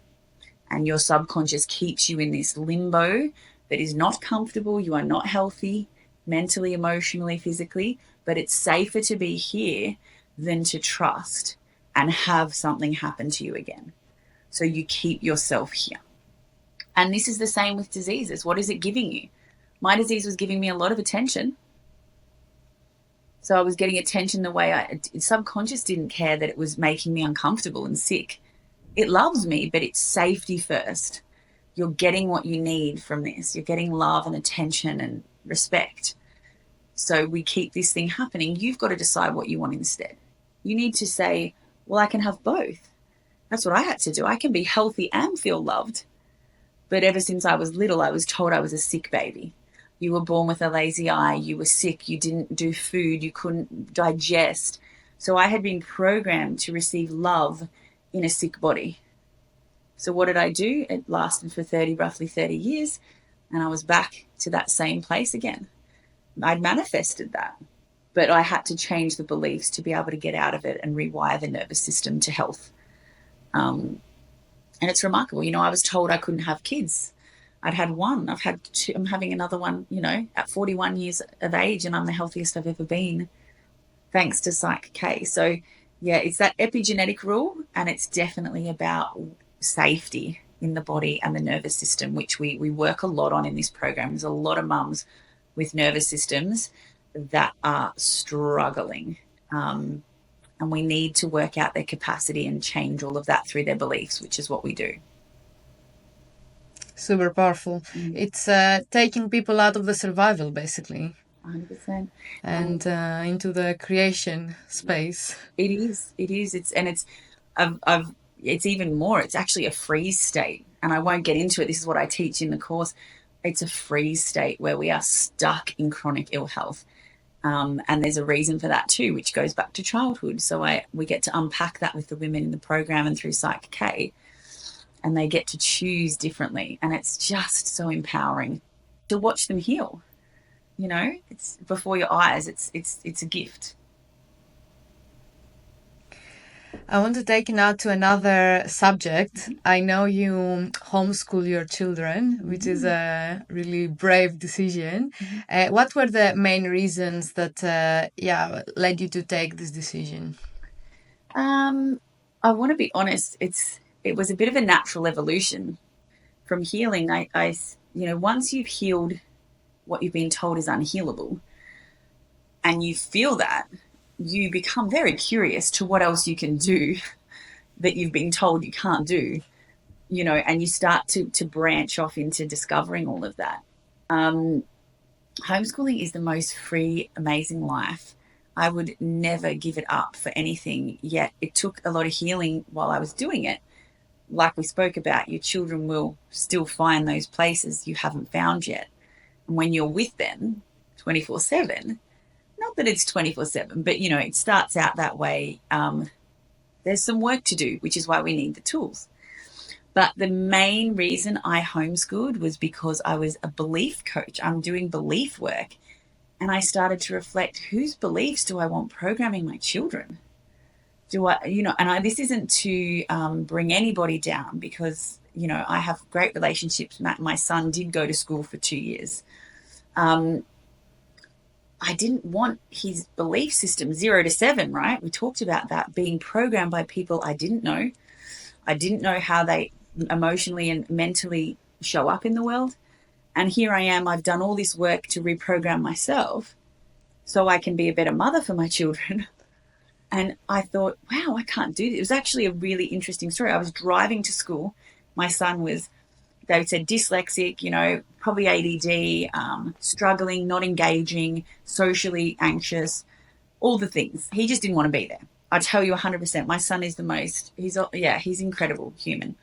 And your subconscious keeps you in this limbo that is not comfortable. You are not healthy mentally, emotionally, physically, but it's safer to be here than to trust and have something happen to you again. So you keep yourself here. And this is the same with diseases. What is it giving you? My disease was giving me a lot of attention. So I was getting attention the way subconscious didn't care that it was making me uncomfortable and sick. It loves me, but it's safety first. You're getting what you need from this. You're getting love and attention and respect. So we keep this thing happening. You've got to decide what you want instead. You need to say, well, I can have both. That's what I had to do. I can be healthy and feel loved. But ever since I was little, I was told I was a sick baby. You were born with a lazy eye. You were sick. You didn't do food. You couldn't digest. So I had been programmed to receive love in a sick body. So what did I do? It lasted for roughly 30 years, and I was back to that same place again. I'd manifested that, but I had to change the beliefs to be able to get out of it and rewire the nervous system to health. And it's remarkable. I was told I couldn't have kids. I'd had one. I've had two. I'm having another one, at 41 years of age, and I'm the healthiest I've ever been, thanks to PSYCH-K. So yeah, it's that epigenetic rule, and it's definitely about safety in the body and the nervous system, which we work a lot on in this program. There's a lot of mums with nervous systems that are struggling, and we need to work out their capacity and change all of that through their beliefs, which is what we do. Super powerful. It's taking people out of the survival, basically. 100%. And into the creation space. It is. It's even more. It's actually a freeze state, and I won't get into it. This is what I teach in the course. It's a freeze state where we are stuck in chronic ill health, and there's a reason for that too, which goes back to childhood. So we get to unpack that with the women in the program and through PSYCH-K, and they get to choose differently, and it's just so empowering to watch them heal. It's before your eyes. It's a gift. I want to take you now to another subject. I know you homeschool your children, which is a really brave decision. What were the main reasons that led you to take this decision? I want to be honest. It was a bit of a natural evolution from healing. I once you've healed what you've been told is unhealable, and you feel that, you become very curious to what else you can do, that you've been told you can't do, you know, and you start to branch off into discovering all of that. Homeschooling is the most free, amazing life. I would never give it up for anything, yet it took a lot of healing while I was doing it. Like we spoke about, your children will still find those places you haven't found yet. And when you're with them 24/7, not that it's 24/7, but you know, it starts out that way. There's some work to do, which is why we need the tools. But the main reason I homeschooled was because I was a belief coach. I'm doing belief work. And I started to reflect, whose beliefs do I want programming my children? Do I, you know, and this isn't to bring anybody down, because, you know, I have great relationships. My son did go to school for 2 years. I didn't want his belief system 0 to 7, right? We talked about that, being programmed by people I didn't know. I didn't know how they emotionally and mentally show up in the world. And here I am, I've done all this work to reprogram myself so I can be a better mother for my children. And I thought, wow, I can't do this. It was actually a really interesting story. I was driving to school. My son was, they said, dyslexic, you know, probably ADD, struggling, not engaging, socially anxious, all the things. He just didn't want to be there. I tell you 100%. My son is the most, he's incredible human.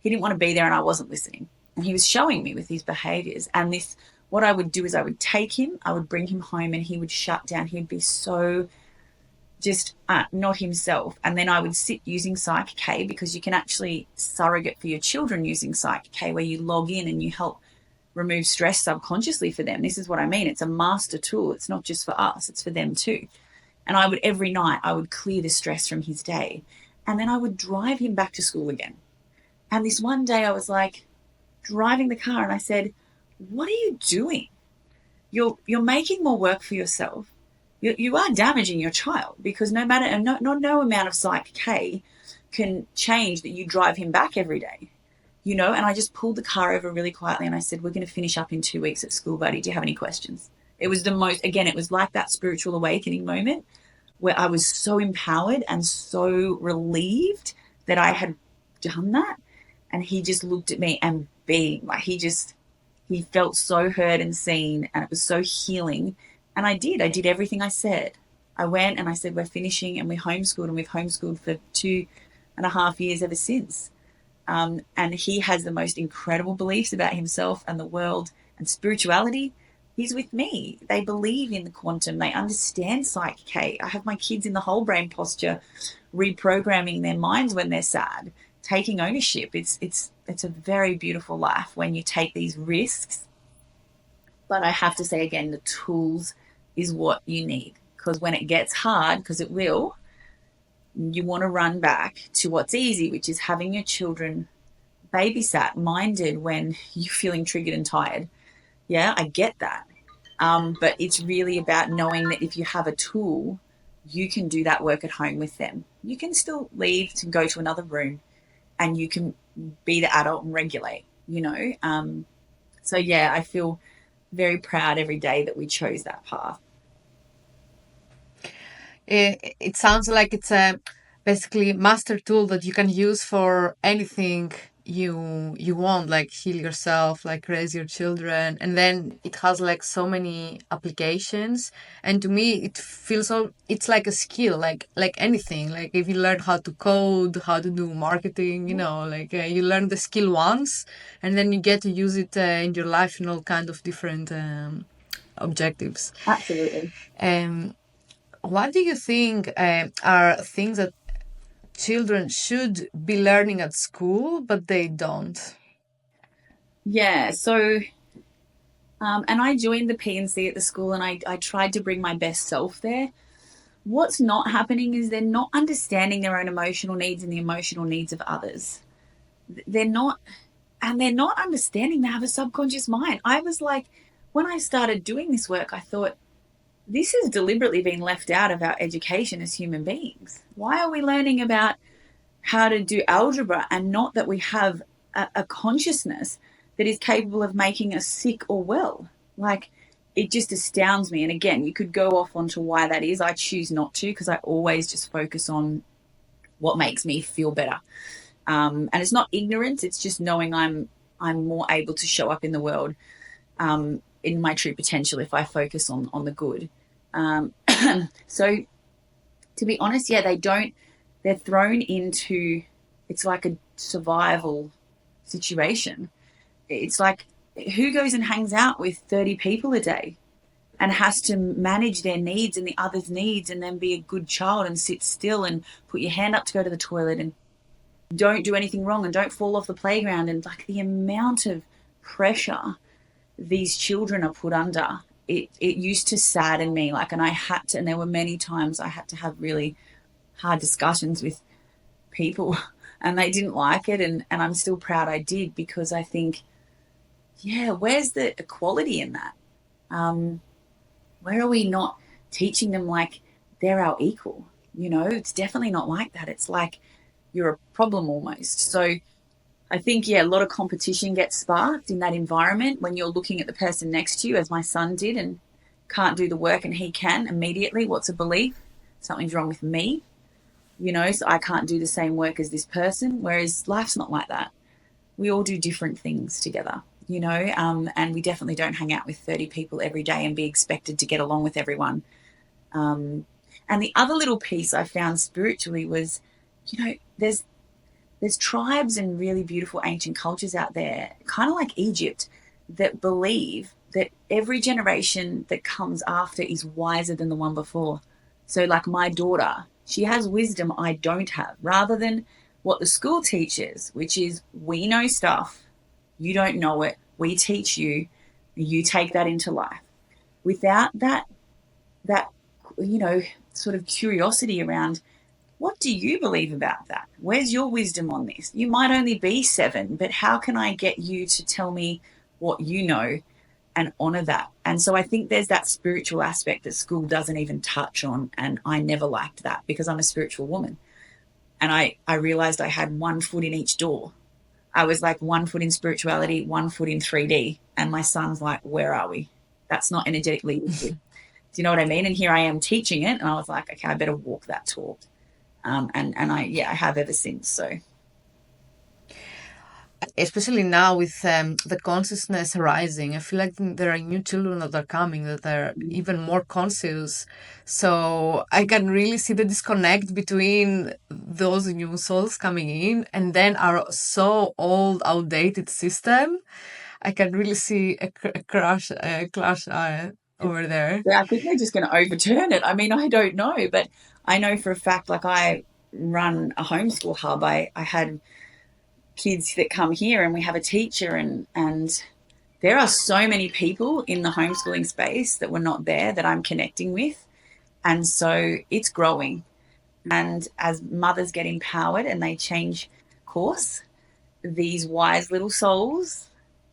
He didn't want to be there, and I wasn't listening. And he was showing me with his behaviors. And what I would do is I would take him, I would bring him home, and he would shut down. He'd be so just not himself. And then I would sit using PSYCH-K, because you can actually surrogate for your children using PSYCH-K, where you log in and you help remove stress subconsciously for them. This is what I mean. It's a master tool. It's not just for us, it's for them too. And every night I would clear the stress from his day. And then I would drive him back to school again. And this one day I was like driving the car, and I said, what are you doing? You're making more work for yourself. You are damaging your child, because no amount of PSYCH-K can change that you drive him back every day, you know. And I just pulled the car over really quietly, and I said, we're going to finish up in 2 weeks at school, buddy. Do you have any questions? It was it was like that spiritual awakening moment where I was so empowered and so relieved that I had done that. And he just looked at me and beamed, like he felt so heard and seen, and it was so healing. And I did everything I said. I went and I said, we're finishing, and we homeschooled, and we've homeschooled for 2.5 years ever since. And he has the most incredible beliefs about himself and the world and spirituality. He's with me. They believe in the quantum. They understand PSYCH-K. I have my kids in the whole brain posture, reprogramming their minds when they're sad, taking ownership. It's a very beautiful life when you take these risks. But I have to say again, the tools is what you need, because when it gets hard, because it will, you want to run back to what's easy, which is having your children babysat, minded when you're feeling triggered and tired. Yeah, I get that. But it's really about knowing that if you have a tool, you can do that work at home with them. You can still leave to go to another room, and you can be the adult and regulate, you know. So yeah, I feel very proud every day that we chose that path. It sounds like it's a basically master tool that you can use for anything you want, like heal yourself, like raise your children, and then it has like so many applications. And to me it feels so, it's like a skill, like anything, like if you learn how to code, how to do marketing, you know, like you learn the skill once, and then you get to use it in your life in all kind of different objectives. Absolutely. What do you think are things that children should be learning at school, but they don't? Yeah, so and I joined the P&C at the school, and I tried to bring my best self there. What's not happening is they're not understanding their own emotional needs and the emotional needs of others. They're not understanding they have a subconscious mind. I was like, when I started doing this work, I thought, this has deliberately been left out of our education as human beings. Why are we learning about how to do algebra, and not that we have a consciousness that is capable of making us sick or well? Like, it just astounds me. And again, you could go off onto why that is. I choose not to, because I always just focus on what makes me feel better. And it's not ignorance, it's just knowing I'm more able to show up in the world in my true potential if I focus on the good. So to be honest, yeah, they're thrown into, it's like a survival situation. It's like, who goes and hangs out with 30 people a day and has to manage their needs and the other's needs and then be a good child and sit still and put your hand up to go to the toilet and don't do anything wrong and don't fall off the playground? And like the amount of pressure these children are put under, it used to sadden me. Like, and I had to, and there were many times I had to have really hard discussions with people and they didn't like it. And I'm still proud I did, because I think, yeah, where's the equality in that? Where are we not teaching them like they're our equal? You know, it's definitely not like that. It's like you're a problem almost. So I think, yeah, a lot of competition gets sparked in that environment when you're looking at the person next to you, as my son did, and can't do the work and he can immediately. What's a belief? Something's wrong with me, you know, so I can't do the same work as this person. Whereas life's not like that. We all do different things together, you know, and we definitely don't hang out with 30 people every day and be expected to get along with everyone. And the other little piece I found spiritually was, you know, there's tribes and really beautiful ancient cultures out there, kind of like Egypt, that believe that every generation that comes after is wiser than the one before. So, like my daughter, she has wisdom I don't have, rather than what the school teaches, which is we know stuff, you don't know it, we teach you, you take that into life. Without that, you know, sort of curiosity around, what do you believe about that? Where's your wisdom on this? You might only be 7, but how can I get you to tell me what you know and honor that? And so I think there's that spiritual aspect that school doesn't even touch on. And I never liked that, because I'm a spiritual woman. And I realized I had one foot in each door. I was like one foot in spirituality, one foot in 3D. And my son's like, where are we? That's not energetic leadership. Do you know what I mean? And here I am teaching it. And I was like, okay, I better walk that talk. And I have ever since. So Especially now with the consciousness rising, I feel like there are new children that are coming that are even more conscious. So I can really see the disconnect between those new souls coming in and then our so old, outdated system. I can really see a clash over there. I think they're just going to overturn it. I mean, I don't know, but I know for a fact, like I run a homeschool hub. I had kids that come here and we have a teacher, and there are so many people in the homeschooling space that were not there that I'm connecting with. And so it's growing. And as mothers get empowered and they change course, these wise little souls,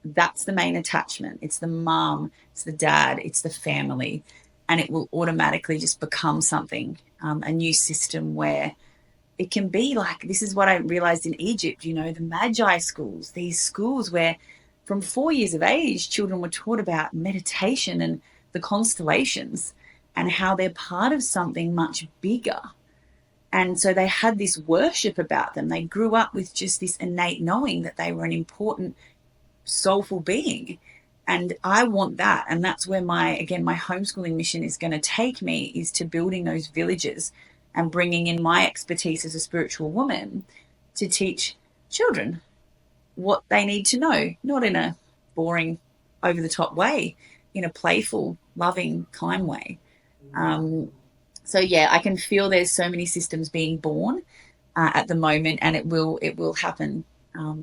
that's the main attachment. It's the mom, it's the dad, it's the family. And it will automatically just become something, a new system where it can be like, this is what I realized in Egypt, you know, the Magi schools, these schools where from 4 years of age, children were taught about meditation and the constellations and how they're part of something much bigger. And so they had this worship about them. They grew up with just this innate knowing that they were an important, soulful being. And I want that. And that's where my homeschooling mission is going to take me, is to building those villages and bringing in my expertise as a spiritual woman to teach children what they need to know, not in a boring, over the top way, in a playful, loving, kind way. So yeah, I can feel there's so many systems being born at the moment, and it will happen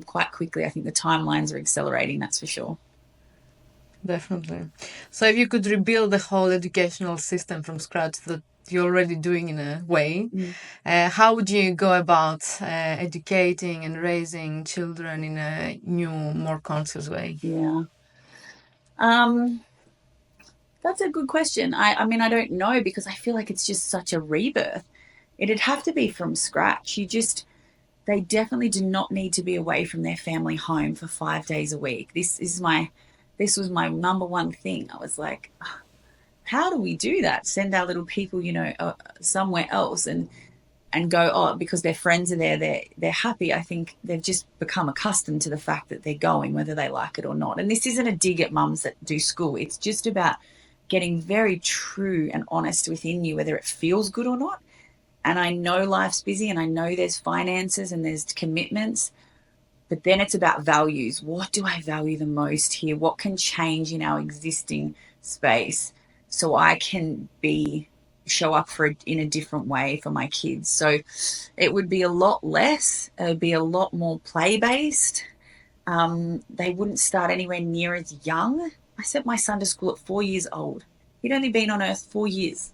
quite quickly. I think the timelines are accelerating, that's for sure. Definitely. So if you could rebuild the whole educational system from scratch that you're already doing in a way, how would you go about educating and raising children in a new, more conscious way? Yeah. That's a good question. I mean, I don't know, because I feel like it's just such a rebirth. It'd have to be from scratch. They definitely do not need to be away from their family home for 5 days a week. This was my number one thing. I was like, how do we do that? Send our little people, you know, somewhere else. And and go, oh, because their friends are there, they're happy. I think they've just become accustomed to the fact that they're going, whether they like it or not. And this isn't a dig at mums that do school. It's just about getting very true and honest within you, whether it feels good or not. And I know life's busy, and I know there's finances and there's commitments, but then it's about values. What do I value the most here? What can change in our existing space so I can show up in a different way for my kids? So it would be a lot less. It would be a lot more play based. They wouldn't start anywhere near as young. I sent my son to school at 4 years old. He'd only been on earth 4 years.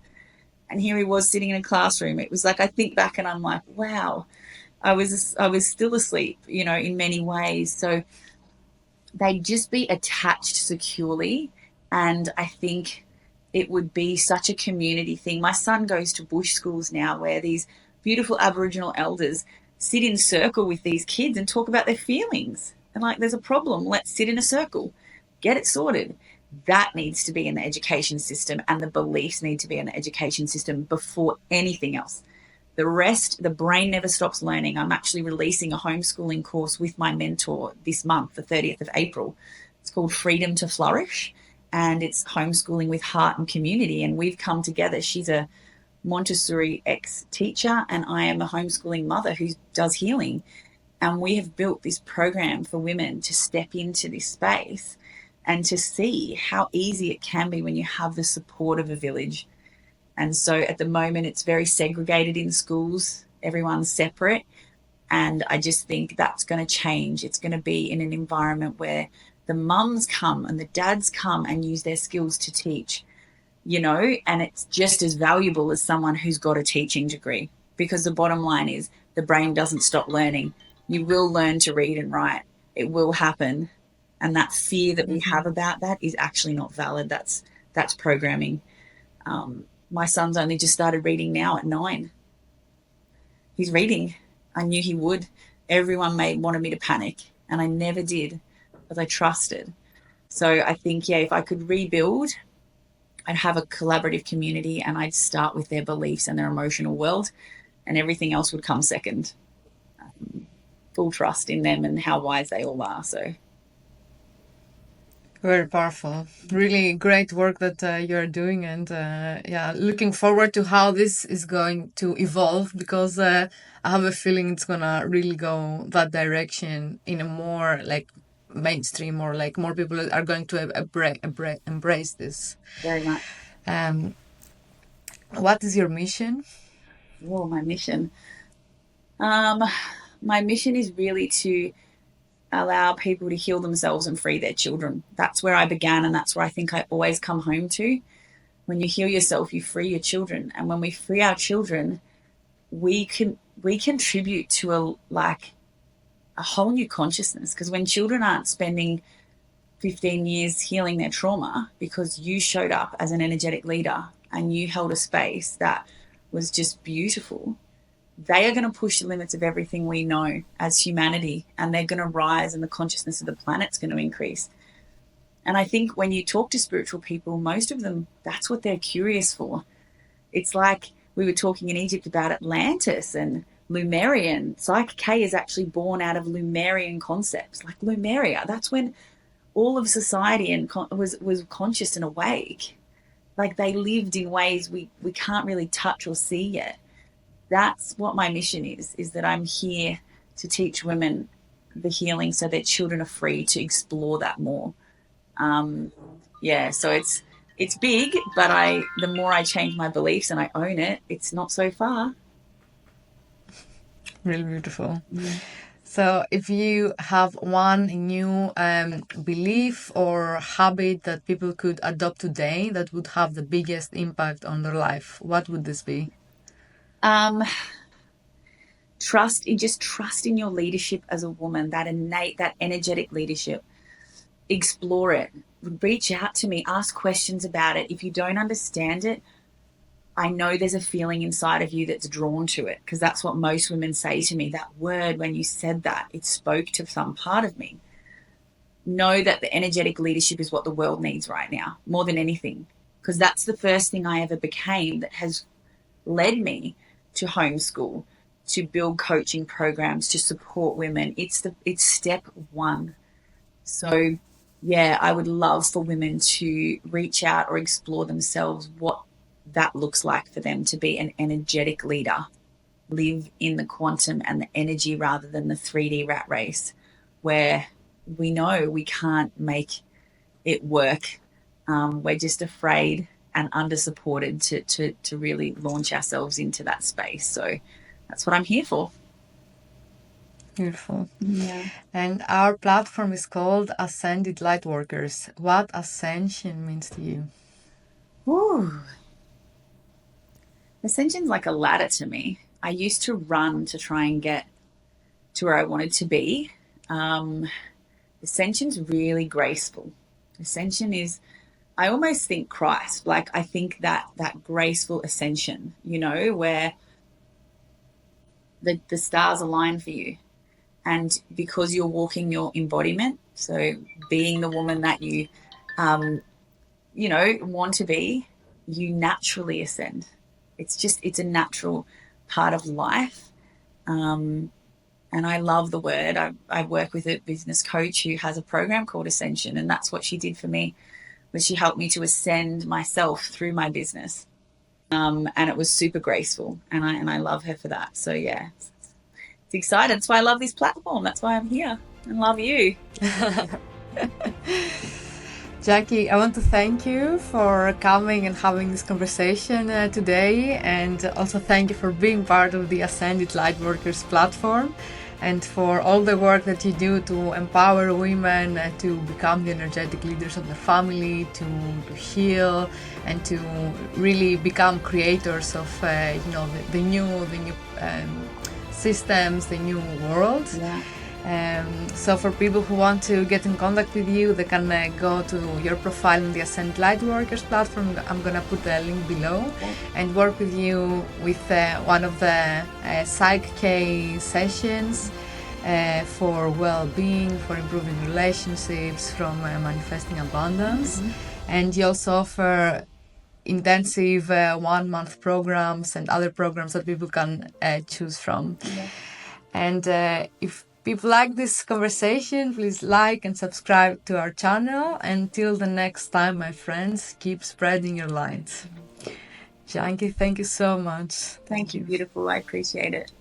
And here he was sitting in a classroom. It was like, I think back and I'm like, wow, I was still asleep, in many ways. So they'd just be attached securely. And I think it would be such a community thing. My son goes to bush schools now where these beautiful Aboriginal elders sit in circle with these kids and talk about their feelings. And like, there's a problem. Let's sit in a circle, get it sorted. That needs to be in the education system, and the beliefs need to be in the education system before anything else. The rest, the brain never stops learning. I'm actually releasing a homeschooling course with my mentor this month, the 30th of April. It's called Freedom to Flourish, and it's homeschooling with heart and community. And we've come together. She's a Montessori ex-teacher, and I am a homeschooling mother who does healing. And we have built this program for women to step into this space and to see how easy it can be when you have the support of a village. And so at the moment, it's very segregated in schools. Everyone's separate. And I just think that's going to change. It's going to be in an environment where the mums come and the dads come and use their skills to teach, and it's just as valuable as someone who's got a teaching degree, because the bottom line is the brain doesn't stop learning. You will learn to read and write. It will happen. And that fear that we have about that is actually not valid. That's programming. My son's only just started reading now at 9. He's reading. I knew he would. Everyone wanted me to panic, and I never did, because I trusted. So I think, if I could rebuild, I'd have a collaborative community, and I'd start with their beliefs and their emotional world, and everything else would come second. Full trust in them and how wise they all are. So. Very powerful. Really great work that you're doing, and looking forward to how this is going to evolve, because I have a feeling it's gonna really go that direction in a more like mainstream, or like more people are going to embrace this. Very much. What is your mission? Oh, my mission. My mission is really to allow people to heal themselves and free their children. That's where I began, and that's where I think I always come home to. When you heal yourself, you free your children. And when we free our children, we contribute to a whole new consciousness. Because when children aren't spending 15 years healing their trauma because you showed up as an energetic leader and you held a space that was just beautiful, they are going to push the limits of everything we know as humanity, and they're going to rise, and the consciousness of the planet's going to increase. And I think when you talk to spiritual people, most of them, that's what they're curious for. It's like we were talking in Egypt about Atlantis and Lemurian. PSYCH-K is actually born out of Lemurian concepts, like Lemuria. That's when all of society was conscious and awake. Like they lived in ways we can't really touch or see yet. That's what my mission is that I'm here to teach women the healing so their children are free to explore that more. So it's big, but the more I change my beliefs and I own it, it's not so far. Really beautiful. So if you have one new belief or habit that people could adopt today that would have the biggest impact on their life, what would this be? Trust in your leadership as a woman, that innate, that energetic leadership. Explore it. Reach out to me. Ask questions about it. If you don't understand it, I know there's a feeling inside of you that's drawn to it, because that's what most women say to me. That word, when you said that, it spoke to some part of me. Know that the energetic leadership is what the world needs right now, more than anything, because that's the first thing I ever became that has led me to homeschool, to build coaching programs, to support women. It's step one. So yeah, I would love for women to reach out or explore themselves what that looks like for them to be an energetic leader, live in the quantum and the energy rather than the 3D rat race, where we know we can't make it work. We're just afraid and under supported to really launch ourselves into that space. So that's what I'm here for. Beautiful. Yeah. And our platform is called Ascended Lightworkers. What ascension means to you? Ooh. Ascension's like a ladder to me. I used to run to try and get to where I wanted to be. Ascension's really graceful. Ascension is, I almost think Christ. Like I think that graceful ascension, where the stars align for you. And because you're walking your embodiment, so being the woman that you, want to be, you naturally ascend. It's a natural part of life. And I love the word. I work with a business coach who has a program called Ascension, and that's what she did for me, was she helped me to ascend myself through my business. And it was super graceful, and I love her for that. So yeah, it's exciting. That's why I love this platform. That's why I'm here and love you. Jacqui, I want to thank you for coming and having this conversation today, and also thank you for being part of the Ascended Lightworkers platform and for all the work that you do to empower women to become the energetic leaders of their family, to heal, and to really become creators of the new systems, the new world. Yeah. So for people who want to get in contact with you, they can go to your profile on the Ascend Lightworkers platform. I'm gonna put the link below, and work with you with one of the PSYCH-K sessions for well-being, for improving relationships, from manifesting abundance. And you also offer intensive 1-month programs and other programs that people can choose from. And if people like this conversation, please like and subscribe to our channel. Until the next time, my friends, keep spreading your light. Jacqui, thank you so much. Thank you, beautiful. I appreciate it.